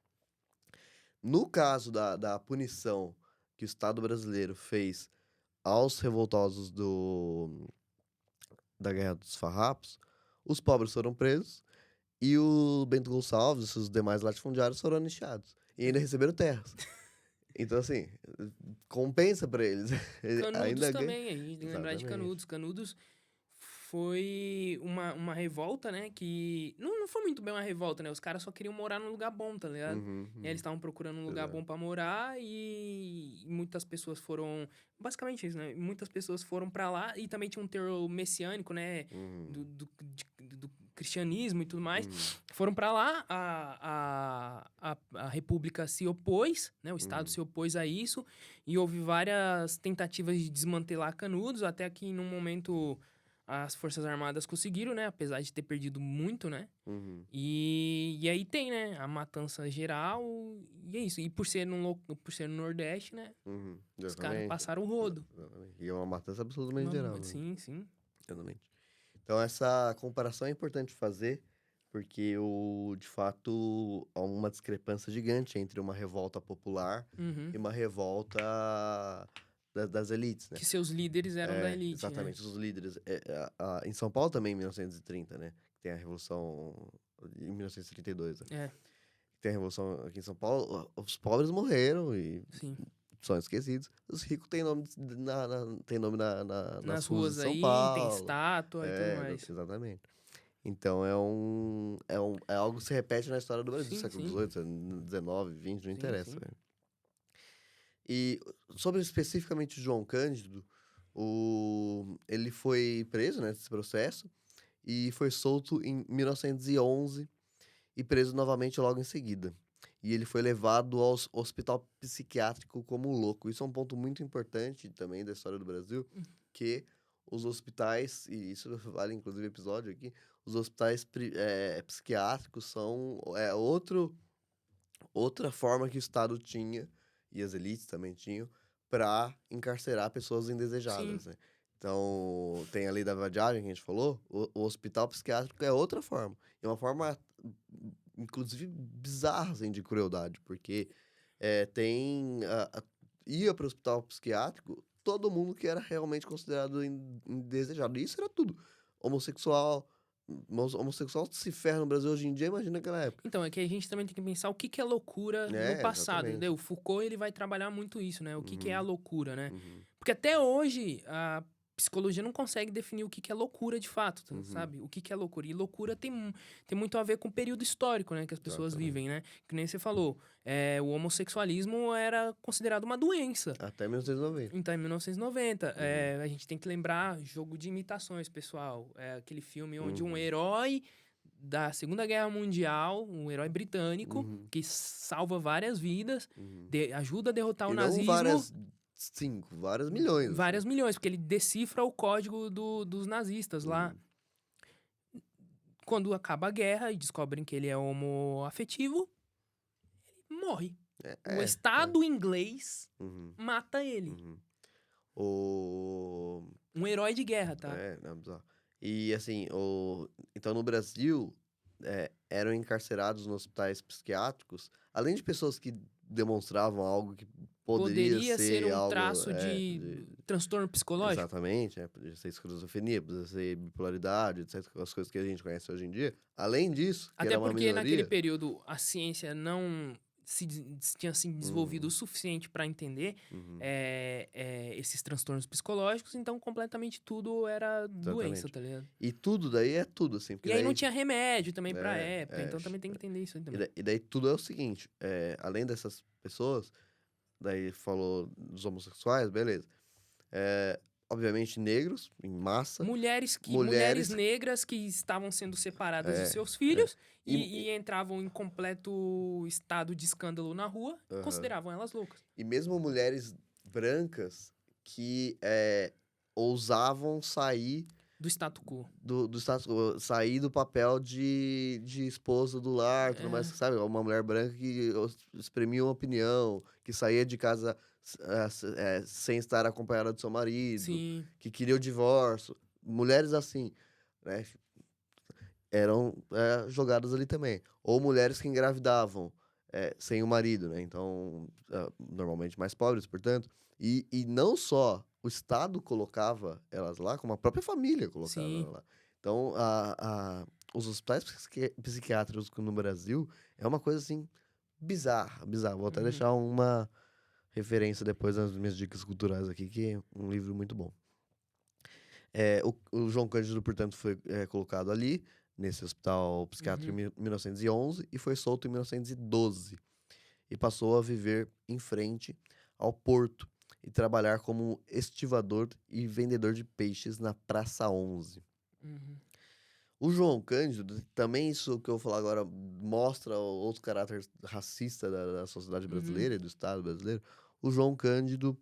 No caso da punição que o Estado brasileiro fez aos revoltosos da Guerra dos Farrapos, os pobres foram presos e o Bento Gonçalves e os demais latifundiários foram anistiados. E ainda receberam terras. Então, assim, compensa pra eles. Canudos ainda também, a gente tem que lembrar de Exatamente. Canudos. Canudos foi uma revolta, né? Que não foi muito bem uma revolta, né? Os caras só queriam morar num lugar bom, tá ligado? E aí eles estavam procurando um lugar Exato. bom pra morar e muitas pessoas foram. Basicamente isso, né? Muitas pessoas foram pra lá e também tinha um terror messiânico, né? Do cristianismo e tudo mais. Foram pra lá, a República se opôs, né? O Estado se opôs a isso e houve várias tentativas de desmantelar Canudos, até que num momento as Forças Armadas conseguiram, né? Apesar de ter perdido muito, né? E aí tem, né? A matança geral e é isso. E por ser no Nordeste, né? Os caras Exatamente. passaram o rodo. Exatamente. E é uma matança absolutamente geral, né? Sim, sim. Exatamente. Então, essa comparação é importante fazer, porque, de fato, há uma discrepância gigante entre uma revolta popular e uma revolta das elites, né? Que seus líderes eram da elite, né? Exatamente, os líderes. Em São Paulo também, em 1930, né? Tem a Revolução em 1932, né? É, Tem a Revolução aqui em São Paulo, os pobres morreram e sim. são esquecidos. Os ricos têm nome, tem nome nas Nas ruas de ruas São aí, tem Paulo. estátua e tudo mais. Exatamente. Então, é algo que se repete na história do Brasil, Sim, século sim. XVIII, XIX, XX, não Sim, interessa. sim. Né? E sobre especificamente o João Cândido, ele foi preso, né, nesse processo e foi solto em 1911 e preso novamente logo em seguida. E ele foi levado ao hospital psiquiátrico como louco. Isso é um ponto muito importante também da história do Brasil, que os hospitais, e isso vale inclusive episódio aqui, os hospitais psiquiátricos são outra forma que o Estado tinha, e as elites também tinham, para encarcerar pessoas indesejadas, Sim. né? Então, tem a lei da vadiagem que a gente falou, o hospital psiquiátrico é outra forma. É uma forma, inclusive, bizarra, assim, de crueldade, porque ia para o hospital psiquiátrico todo mundo que era realmente considerado indesejado. E isso era tudo. Homossexual, homossexual se ferra no Brasil hoje em dia, imagina naquela época. Então, é que a gente também tem que pensar o que que é loucura no passado, Exatamente. entendeu? O Foucault, ele vai trabalhar muito isso, né? O que que é a loucura, né? Uhum. Porque até hoje, a psicologia não consegue definir o que que é loucura de fato, sabe? O que que é loucura. E loucura tem muito a ver com o período histórico, né? Que as pessoas Exatamente. vivem, né? Que nem você falou, o homossexualismo era considerado uma doença. Até 1990. Então, em 1990, a gente tem que lembrar Jogo de Imitações, pessoal. É aquele filme onde um herói da Segunda Guerra Mundial, um herói britânico, que salva várias vidas, ajuda a derrotar o E não nazismo. várias milhões. Assim. Várias milhões, porque ele decifra o código dos nazistas lá. Quando acaba a guerra e descobrem que ele é homoafetivo, ele morre. O Estado inglês mata ele. Um herói de guerra, tá? Não, bizarro. E assim, então no Brasil, eram encarcerados nos hospitais psiquiátricos, além de pessoas que demonstravam algo que poderia ser um algo, traço de transtorno psicológico. Exatamente, podia ser esquizofrenia, podia ser bipolaridade, etc. As coisas que a gente conhece hoje em dia. Além disso, que Até era uma porque minoria... naquele período a ciência não tinha se desenvolvido o suficiente para entender esses transtornos psicológicos, então completamente tudo era doença, tá ligado? E tudo daí é tudo, assim. E aí não tinha remédio também pra época, então também tem que entender isso aí E também. daí tudo é o seguinte, além dessas pessoas, daí falou dos homossexuais, beleza. Obviamente negros, em massa. Mulheres negras que estavam sendo separadas dos seus filhos e entravam em completo estado de escândalo na rua, consideravam elas loucas. E mesmo mulheres brancas que ousavam sair Do status quo. do status quo, sair do papel de esposa do lar, tudo mais, sabe? Uma mulher branca que exprimia uma opinião, que saía de casa sem estar acompanhada do seu marido, Sim. que queria o divórcio. Mulheres assim, né? Eram jogadas ali também. Ou mulheres que engravidavam sem o marido, né? Então, normalmente mais pobres, portanto. E não só o Estado colocava elas lá, como a própria família colocava Sim. elas lá. Então, os hospitais psiquiátricos no Brasil é uma coisa, assim, bizarra, bizarra. Vou até deixar uma referência depois nas minhas dicas culturais aqui, que é um livro muito bom. O João Cândido, portanto, foi colocado ali, nesse hospital psiquiátrico em 1911, e foi solto em 1912. E passou a viver em frente ao porto e trabalhar como estivador e vendedor de peixes na Praça 11. Uhum. O João Cândido, também isso que eu vou falar agora mostra outro caráter racista da sociedade brasileira e do Estado brasileiro. O João Cândido,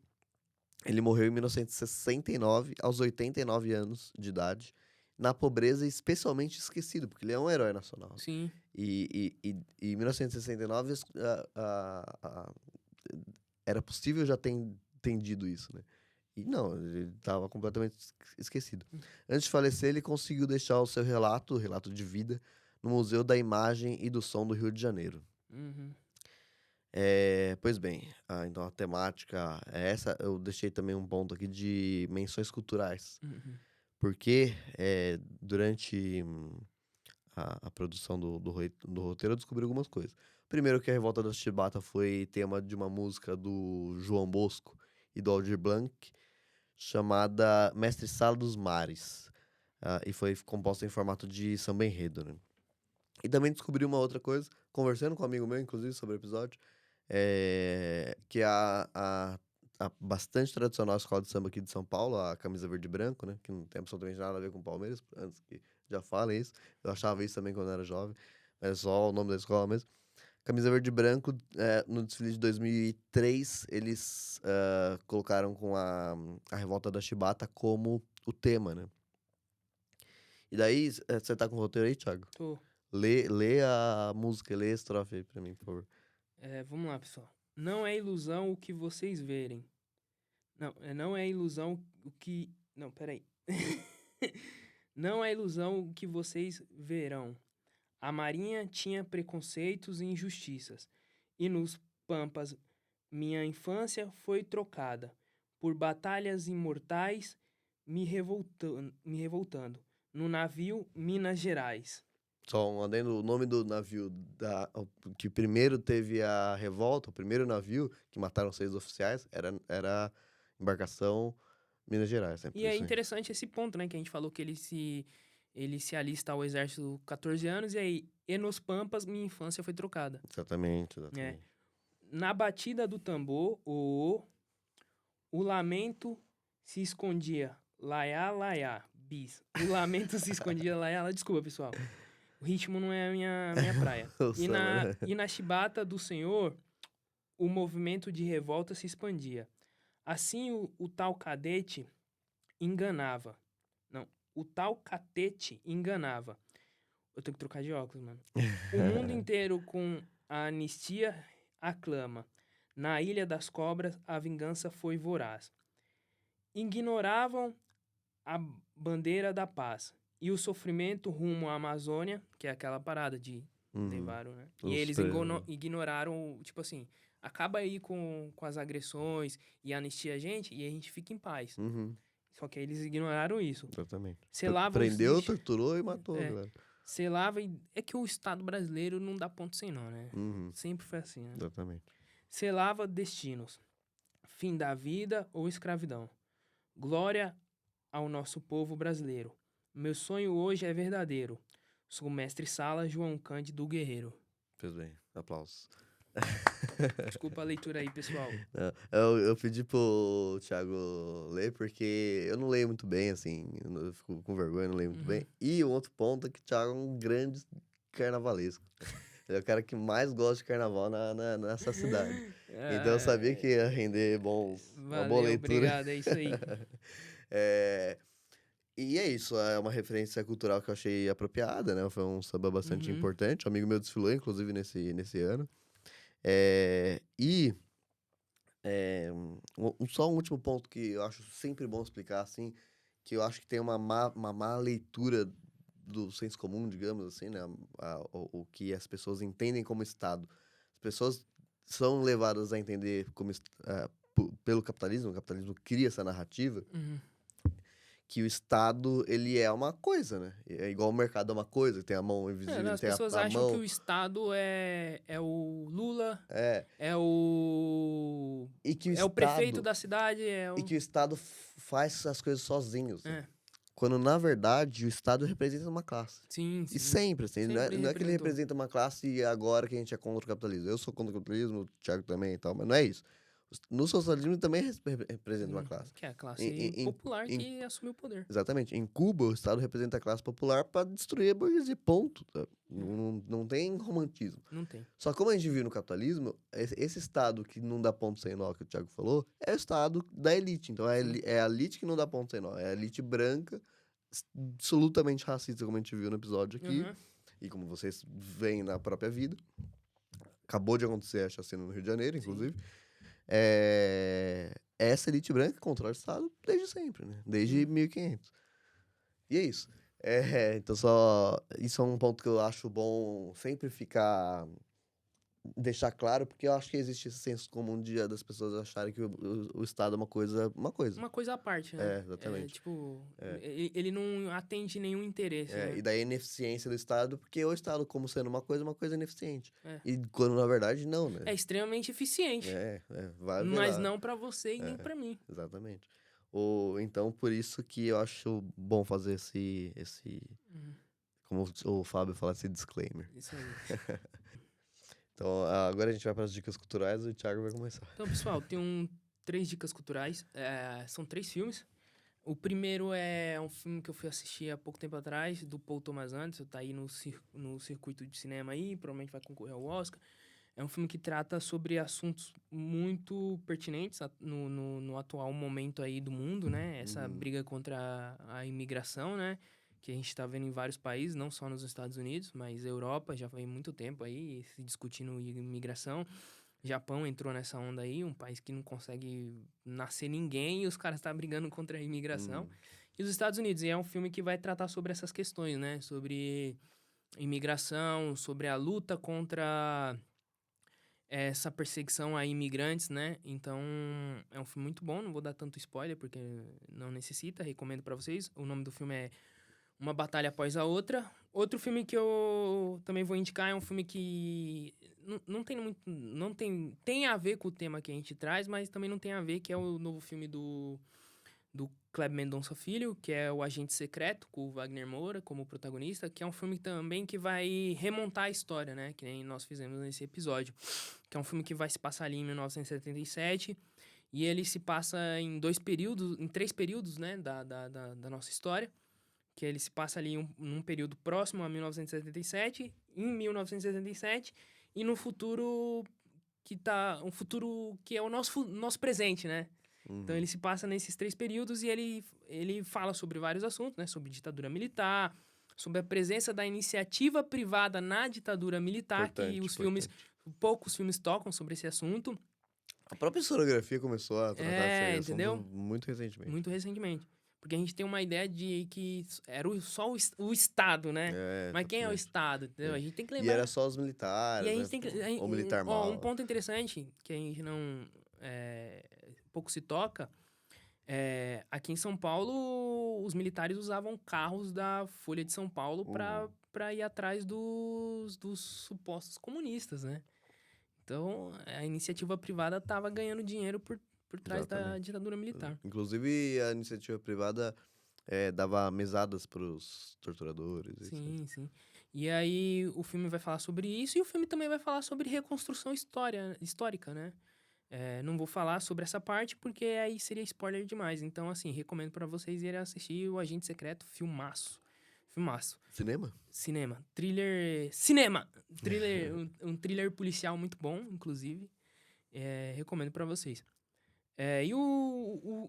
ele morreu em 1969, aos 89 anos de idade, na pobreza e especialmente esquecido, porque ele é um herói nacional. Sim. E em 1969 era possível já ter entendido isso, né? E não, ele estava completamente esquecido. Antes de falecer, ele conseguiu deixar o seu relato de vida, no Museu da Imagem e do Som do Rio de Janeiro. Uhum. Pois bem, então a temática é essa. Eu deixei também um ponto aqui de menções culturais. Uhum. Porque durante a produção do roteiro eu descobri algumas coisas. Primeiro que a Revolta da Chibata foi tema de uma música do João Bosco e do Aldir Blanc, chamada Mestre Sala dos Mares. E foi composta em formato de samba enredo, né? E também descobri uma outra coisa, conversando com um amigo meu, inclusive, sobre o episódio, que a bastante tradicional escola de samba aqui de São Paulo, a Camisa Verde e Branco, né? Que não tem absolutamente nada a ver com o Palmeiras, antes que já falem isso. Eu achava isso também quando eu era jovem, mas é só o nome da escola mesmo. Camisa Verde e Branco, no desfile de 2003, eles colocaram com a Revolta da Chibata como o tema, né? E daí, você tá com o roteiro aí, Thiago? Tô. Lê a música, lê a estrofe aí pra mim, por favor. Vamos lá, pessoal. Não é ilusão o que vocês verem. Não é ilusão o que... Não, peraí. Não é ilusão o que vocês verão. A Marinha tinha preconceitos e injustiças. E nos Pampas, minha infância foi trocada por batalhas imortais me revoltando. No navio Minas Gerais. Só um adendo, o nome do navio que primeiro teve a revolta, o primeiro navio que mataram 6 oficiais, era embarcação Minas Gerais, né? Por E é isso aí. interessante esse ponto, né? Que a gente falou que ele se alista ao exército com 14 anos. E nos Pampas, minha infância foi trocada. Exatamente. Na batida do tambor, o lamento se escondia. Laiá, laiá, bis. O lamento se escondia, laiá, laiá. Desculpa, pessoal. O ritmo não é a minha praia. O samba, né? E na chibata do senhor, o movimento de revolta se expandia. Assim, o tal cadete enganava. Não, o tal catete enganava. Eu tenho que trocar de óculos, mano. O mundo inteiro com a anistia aclama. Na Ilha das Cobras, a vingança foi voraz. Ignoravam a bandeira da paz e o sofrimento rumo à Amazônia, que é aquela parada de levaram, né? E eles ignoraram, tipo assim, acaba aí com as agressões e anistia a gente e a gente fica em paz. Uhum, Só que aí eles ignoraram isso. exatamente. Selava Prendeu, torturou e matou, É. galera. Selava e... É que o Estado brasileiro não dá ponto sem nó, né? Uhum, Sempre foi assim, né? exatamente. Selava destinos. Fim da vida ou escravidão. Glória ao nosso povo brasileiro. Meu sonho hoje é verdadeiro. Sou mestre Sala João Cândido Guerreiro. Fez bem, aplausos. Desculpa a leitura aí, pessoal. Eu pedi pro Thiago ler porque eu não leio muito bem, assim, eu fico com vergonha, não leio muito bem. E o outro ponto é que o Thiago é um grande carnavalesco. Ele é o cara que mais gosta de carnaval nessa cidade. Então eu sabia que ia render uma boa Valeu, leitura. obrigado, é isso aí. E é isso, é uma referência cultural que eu achei apropriada, né? Foi um samba bastante importante. Um amigo meu desfilou, inclusive, nesse ano. Só um último ponto que eu acho sempre bom explicar, assim, que eu acho que tem uma má leitura do senso comum, digamos assim, né? O que as pessoas entendem como Estado. As pessoas são levadas a entender pelo capitalismo, o capitalismo cria essa narrativa, que o Estado, ele é uma coisa, né? É igual o mercado é uma coisa, tem a mão invisível, As tem pessoas a acham que mão. o Estado é o Lula, É, é o... e que o É o prefeito Estado, da cidade, é e o... que o Estado faz as coisas sozinhos, né? É. quando na verdade o Estado representa uma classe. Sim, E sim. sempre, assim, não é Sempre que ele representou. representa uma classe e agora que a gente é contra o capitalismo. Eu sou contra o capitalismo, o Thiago também e tal, mas não é isso. No socialismo também representa uma classe. Que é a Em, classe em, em, popular em que assumiu o poder. Exatamente. Em Cuba, o Estado representa a classe popular para destruir a burguesia, ponto. Tá? Não tem romantismo. Não tem. Só que como a gente vive no capitalismo, esse Estado que não dá ponto sem nó, que o Thiago falou, é o Estado da elite. Então é a elite que não dá ponto sem nó. É a elite branca, absolutamente racista, como a gente viu no episódio aqui. Uhum. E como vocês veem na própria vida. Acabou de acontecer a chacina no Rio de Janeiro, inclusive. Essa elite branca controla o Estado desde sempre, né? Desde 1500. E é isso. Então isso é um ponto que eu acho bom sempre deixar claro, porque eu acho que existe esse senso comum das pessoas acharem que o Estado é uma coisa. Uma coisa à parte, né? Exatamente. Tipo, ele não atende nenhum interesse, né? E daí a ineficiência do Estado, porque o Estado, como sendo uma coisa ineficiente. É. E quando na verdade não, né? É extremamente eficiente. Vai ver Mas lá. não pra você e nem pra mim. Exatamente. Então, por isso que eu acho bom fazer esse como o Fábio fala, esse disclaimer. Isso aí. Então, agora a gente vai para as dicas culturais e o Thiago vai começar. Então, pessoal, tem 3 dicas culturais. São 3 filmes. O primeiro é um filme que eu fui assistir há pouco tempo atrás, do Paul Thomas Anderson. Tá aí no circuito de cinema aí, provavelmente vai concorrer ao Oscar. É um filme que trata sobre assuntos muito pertinentes no atual momento aí do mundo, né? Essa briga contra a imigração, né? Que a gente está vendo em vários países, não só nos Estados Unidos, mas Europa já vem muito tempo aí se discutindo imigração. Japão entrou nessa onda aí, um país que não consegue nascer ninguém e os caras estão brigando contra a imigração. E os Estados Unidos, e é um filme que vai tratar sobre essas questões, né? Sobre imigração, sobre a luta contra essa perseguição a imigrantes, né? Então, é um filme muito bom, não vou dar tanto spoiler porque não necessita, recomendo para vocês. O nome do filme é Uma Batalha Após a Outra. Outro filme que eu também vou indicar é um filme que não tem muito, tem a ver com o tema que a gente traz, mas também não tem a ver, que é o novo filme do Kleber Mendonça Filho, que é O Agente Secreto, com o Wagner Moura como protagonista, que é um filme também que vai remontar a história, né? Que nem nós fizemos nesse episódio. Que é um filme que vai se passar ali em 1977, e ele se passa em 3 períodos, né? Da nossa história. Que ele se passa ali num período próximo a 1977, em 1977, e no futuro um futuro que é o nosso presente, né? Então ele se passa nesses 3 períodos e ele fala sobre vários assuntos, né? Sobre ditadura militar, sobre a presença da iniciativa privada na ditadura militar, poucos filmes tocam sobre esse assunto. A própria historiografia começou a tratar esse assunto entendeu? muito recentemente. Muito recentemente. Porque a gente tem uma ideia de que era só o Estado, né? Mas quem é o Estado? Entendeu? A gente tem que lembrar. E era só os militares, E a gente tem que. o militar mal. Um ponto interessante que a gente não. Pouco se toca. Aqui em São Paulo, os militares usavam carros da Folha de São Paulo para ir atrás dos supostos comunistas, né? Então, a iniciativa privada estava ganhando dinheiro por trás da ditadura militar. Inclusive, a iniciativa privada dava mesadas para os torturadores. Sim, sim. E aí, o filme vai falar sobre isso, e o filme também vai falar sobre reconstrução histórica, né? Não vou falar sobre essa parte, porque aí seria spoiler demais. Então, assim, recomendo para vocês irem assistir O Agente Secreto, filmaço. Cinema. Cinema! Um thriller policial muito bom, inclusive. Recomendo para vocês. E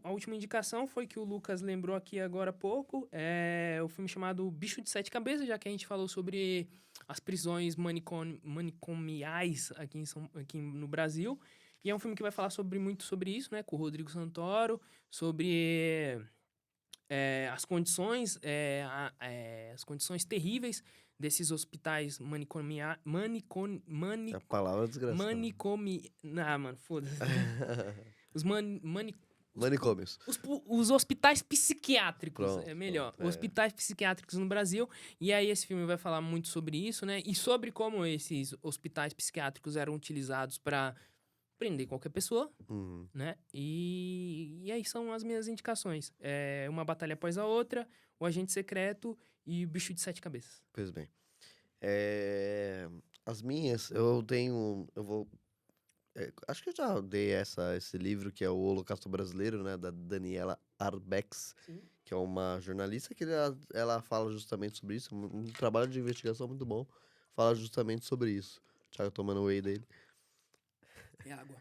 a última indicação foi que o Lucas lembrou aqui agora há pouco. É o filme chamado Bicho de Sete Cabeças, já que a gente falou sobre as prisões manicomiais aqui no Brasil. E é um filme que vai falar muito sobre isso, né? Com o Rodrigo Santoro, sobre as condições terríveis desses hospitais manicomiais. A palavra desgraçada. Mano, foda-se. Os manicômios. Os hospitais psiquiátricos, Pronto, melhor. Hospitais psiquiátricos no Brasil. E aí esse filme vai falar muito sobre isso, né? E sobre como esses hospitais psiquiátricos eram utilizados para prender qualquer pessoa, Uhum. né? E aí são as minhas indicações. É Uma Batalha Após a Outra, O Agente Secreto e O Bicho de Sete Cabeças. Pois bem. É, as minhas, eu tenho. Eu vou. Acho que eu já dei esse livro, que é o Holocausto Brasileiro, né? Da Daniela Arbex, Sim. que é uma jornalista que ela fala justamente sobre isso. Um trabalho de investigação muito bom. Fala justamente sobre isso. Thiago tomando o whey dele. É água.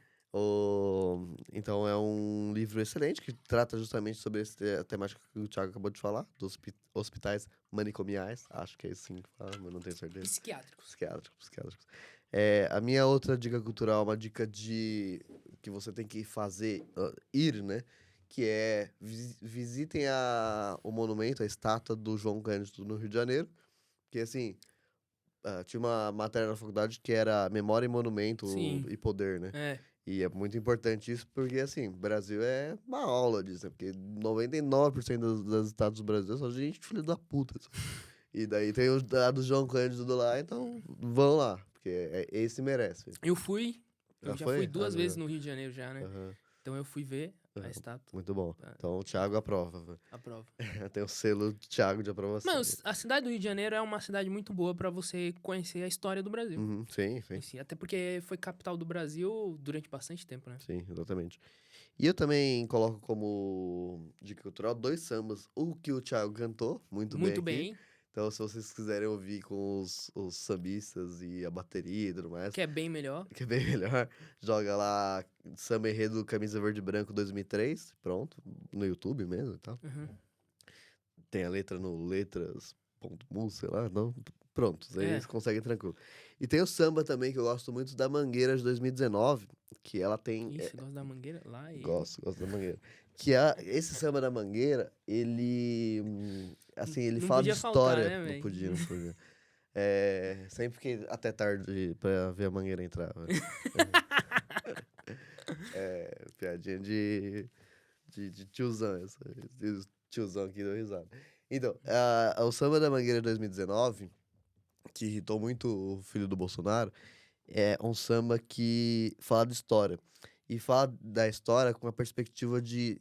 Então é um livro excelente que trata justamente sobre a temática que o Thiago acabou de falar, dos hospitais manicomiais. Acho que é assim que fala, mas não tenho certeza. Psiquiátricos. Psiquiátricos. A minha outra dica cultural, uma dica de que você tem que fazer, ir, né? Que é visitem o monumento, a estátua do João Cândido no Rio de Janeiro. Que assim, tinha uma matéria na faculdade que era Memória e Monumento Sim. e Poder, né? É. E é muito importante isso porque, assim, o Brasil é uma aula disso, né? Porque 99% dos estados do Brasil são gente filho da puta. E daí tem os dados do João Cândido do lá, então vão lá, porque esse merece. Eu já fui Foi? 2 vezes Legal. no Rio de Janeiro já, né? Aham, Então eu fui ver a aham. estátua. Muito bom. Ah, Então o Thiago aprova. a prova. Tem o selo Thiago de aprovação. Mano, a cidade do Rio de Janeiro é uma cidade muito boa pra você conhecer a história do Brasil. Uhum, sim, Em sim. si. Até porque foi capital do Brasil durante bastante tempo, né? Sim, exatamente. E eu também coloco como dica cultural 2 sambas. O que o Thiago cantou muito bem Muito aqui. bem, Então, se vocês quiserem ouvir com os sambistas e a bateria e tudo mais, que é bem melhor. que é bem melhor, joga lá Samba Enredo Camisa Verde e Branco 2003, pronto, no YouTube mesmo e tal. Uhum. Tem a letra no letras.mu, sei lá, não, pronto, aí É. vocês conseguem tranquilo. E tem o samba também, que eu gosto muito, da Mangueira de 2019, que ela tem... Ixi, gosto da Mangueira. Lá ele. Gosto da Mangueira. Esse samba da Mangueira, ele... assim, ele Não fala de podia faltar, história. né, Não velho? podia, não podia. Sempre fiquei até tarde pra ver a Mangueira entrar. Piadinha de tiozão essa. Esse tiozão aqui deu risada. Então, o samba da Mangueira 2019, que irritou muito o filho do Bolsonaro, é um samba que fala de história. E fala da história com a perspectiva de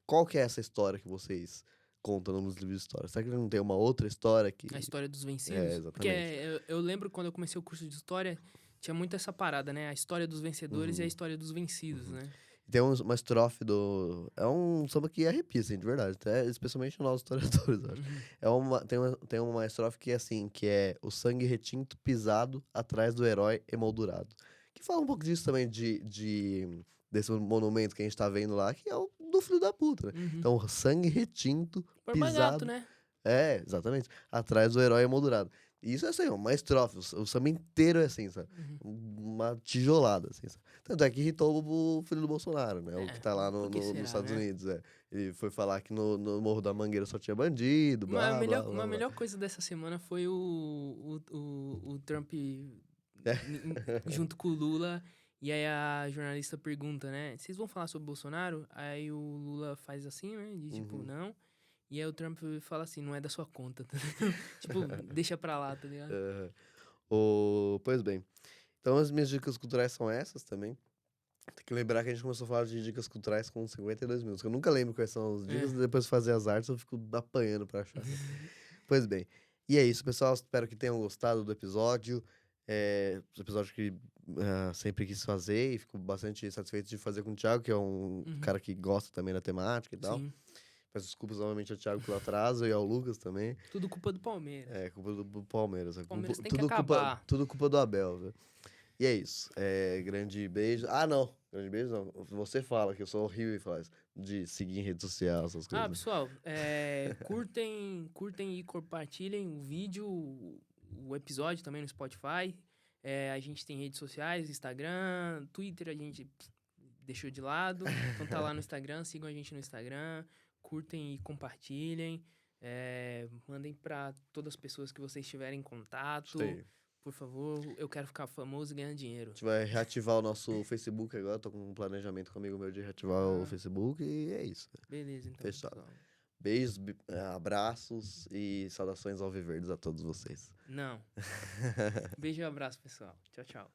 qual que é essa história que vocês contam nos livros de história. Será que não tem uma outra história que... A história dos vencidos. Porque exatamente. eu lembro quando eu comecei o curso de história, tinha muito essa parada, né? A história dos vencedores e a história dos vencidos, né? Tem uma estrofe do... É um samba que arrepia, assim, de verdade. Até, especialmente nós historiadores, eu acho. Uhum. Tem uma estrofe que é assim, que é o sangue retinto pisado atrás do herói emoldurado. Que fala um pouco disso também, desse monumento que a gente tá vendo lá, que é o do filho da puta, né? Uhum. Então, sangue retinto Borba Gato, pisado... né? Exatamente. Atrás do herói emoldurado. E isso é assim, uma estrofe. O samba inteiro é assim, sabe? Uma tijolada, assim, sabe? Tanto é que irritou o filho do Bolsonaro, né? O que tá lá por que será, nos Estados né? Unidos. Ele foi falar que no Morro da Mangueira só tinha bandido, Uma blá, blá, melhor, blá, uma blá. melhor coisa dessa semana foi o Trump junto com o Lula. E aí a jornalista pergunta, né? Vocês vão falar sobre o Bolsonaro? Aí o Lula faz assim, né? De tipo, não. E aí o Trump fala assim, não é da sua conta, tá ligado? Tipo, deixa pra lá, tá ligado? Pois bem. Então as minhas dicas culturais são essas também. Tem que lembrar que a gente começou a falar de dicas culturais com 52 minutos. Eu nunca lembro quais são as dicas, e depois de fazer as artes eu fico apanhando pra achar. Pois bem. E é isso, pessoal. Espero que tenham gostado do episódio. Episódio que sempre quis fazer e fico bastante satisfeito de fazer com o Thiago, que é um cara que gosta também da temática e tal. Sim. Peço desculpas novamente ao Thiago pelo atraso e ao Lucas também. Tudo culpa do Palmeiras. Culpa do Palmeiras. Palmeiras tem que Tudo culpa, acabar. tudo culpa do Abel, viu? E é isso. Grande beijo. Ah, não. Grande beijo não. Você fala que eu sou horrível em falar isso. De seguir em rede social, essas coisas. Pessoal, curtem e compartilhem o vídeo, o episódio também no Spotify. A gente tem redes sociais, Instagram, Twitter a gente deixou de lado. Então tá lá no Instagram, sigam a gente no Instagram, curtem e compartilhem. Mandem pra todas as pessoas que vocês tiverem contato. Sei. Por favor, eu quero ficar famoso e ganhar dinheiro. A gente vai reativar o nosso Facebook agora. Tô com um planejamento com um amigo meu de reativar o Facebook e é isso. Beleza, então. Fechado. Pessoal. Beijos, abraços e saudações alviverdes a todos vocês. Não. Beijo e abraço, pessoal. Tchau, tchau.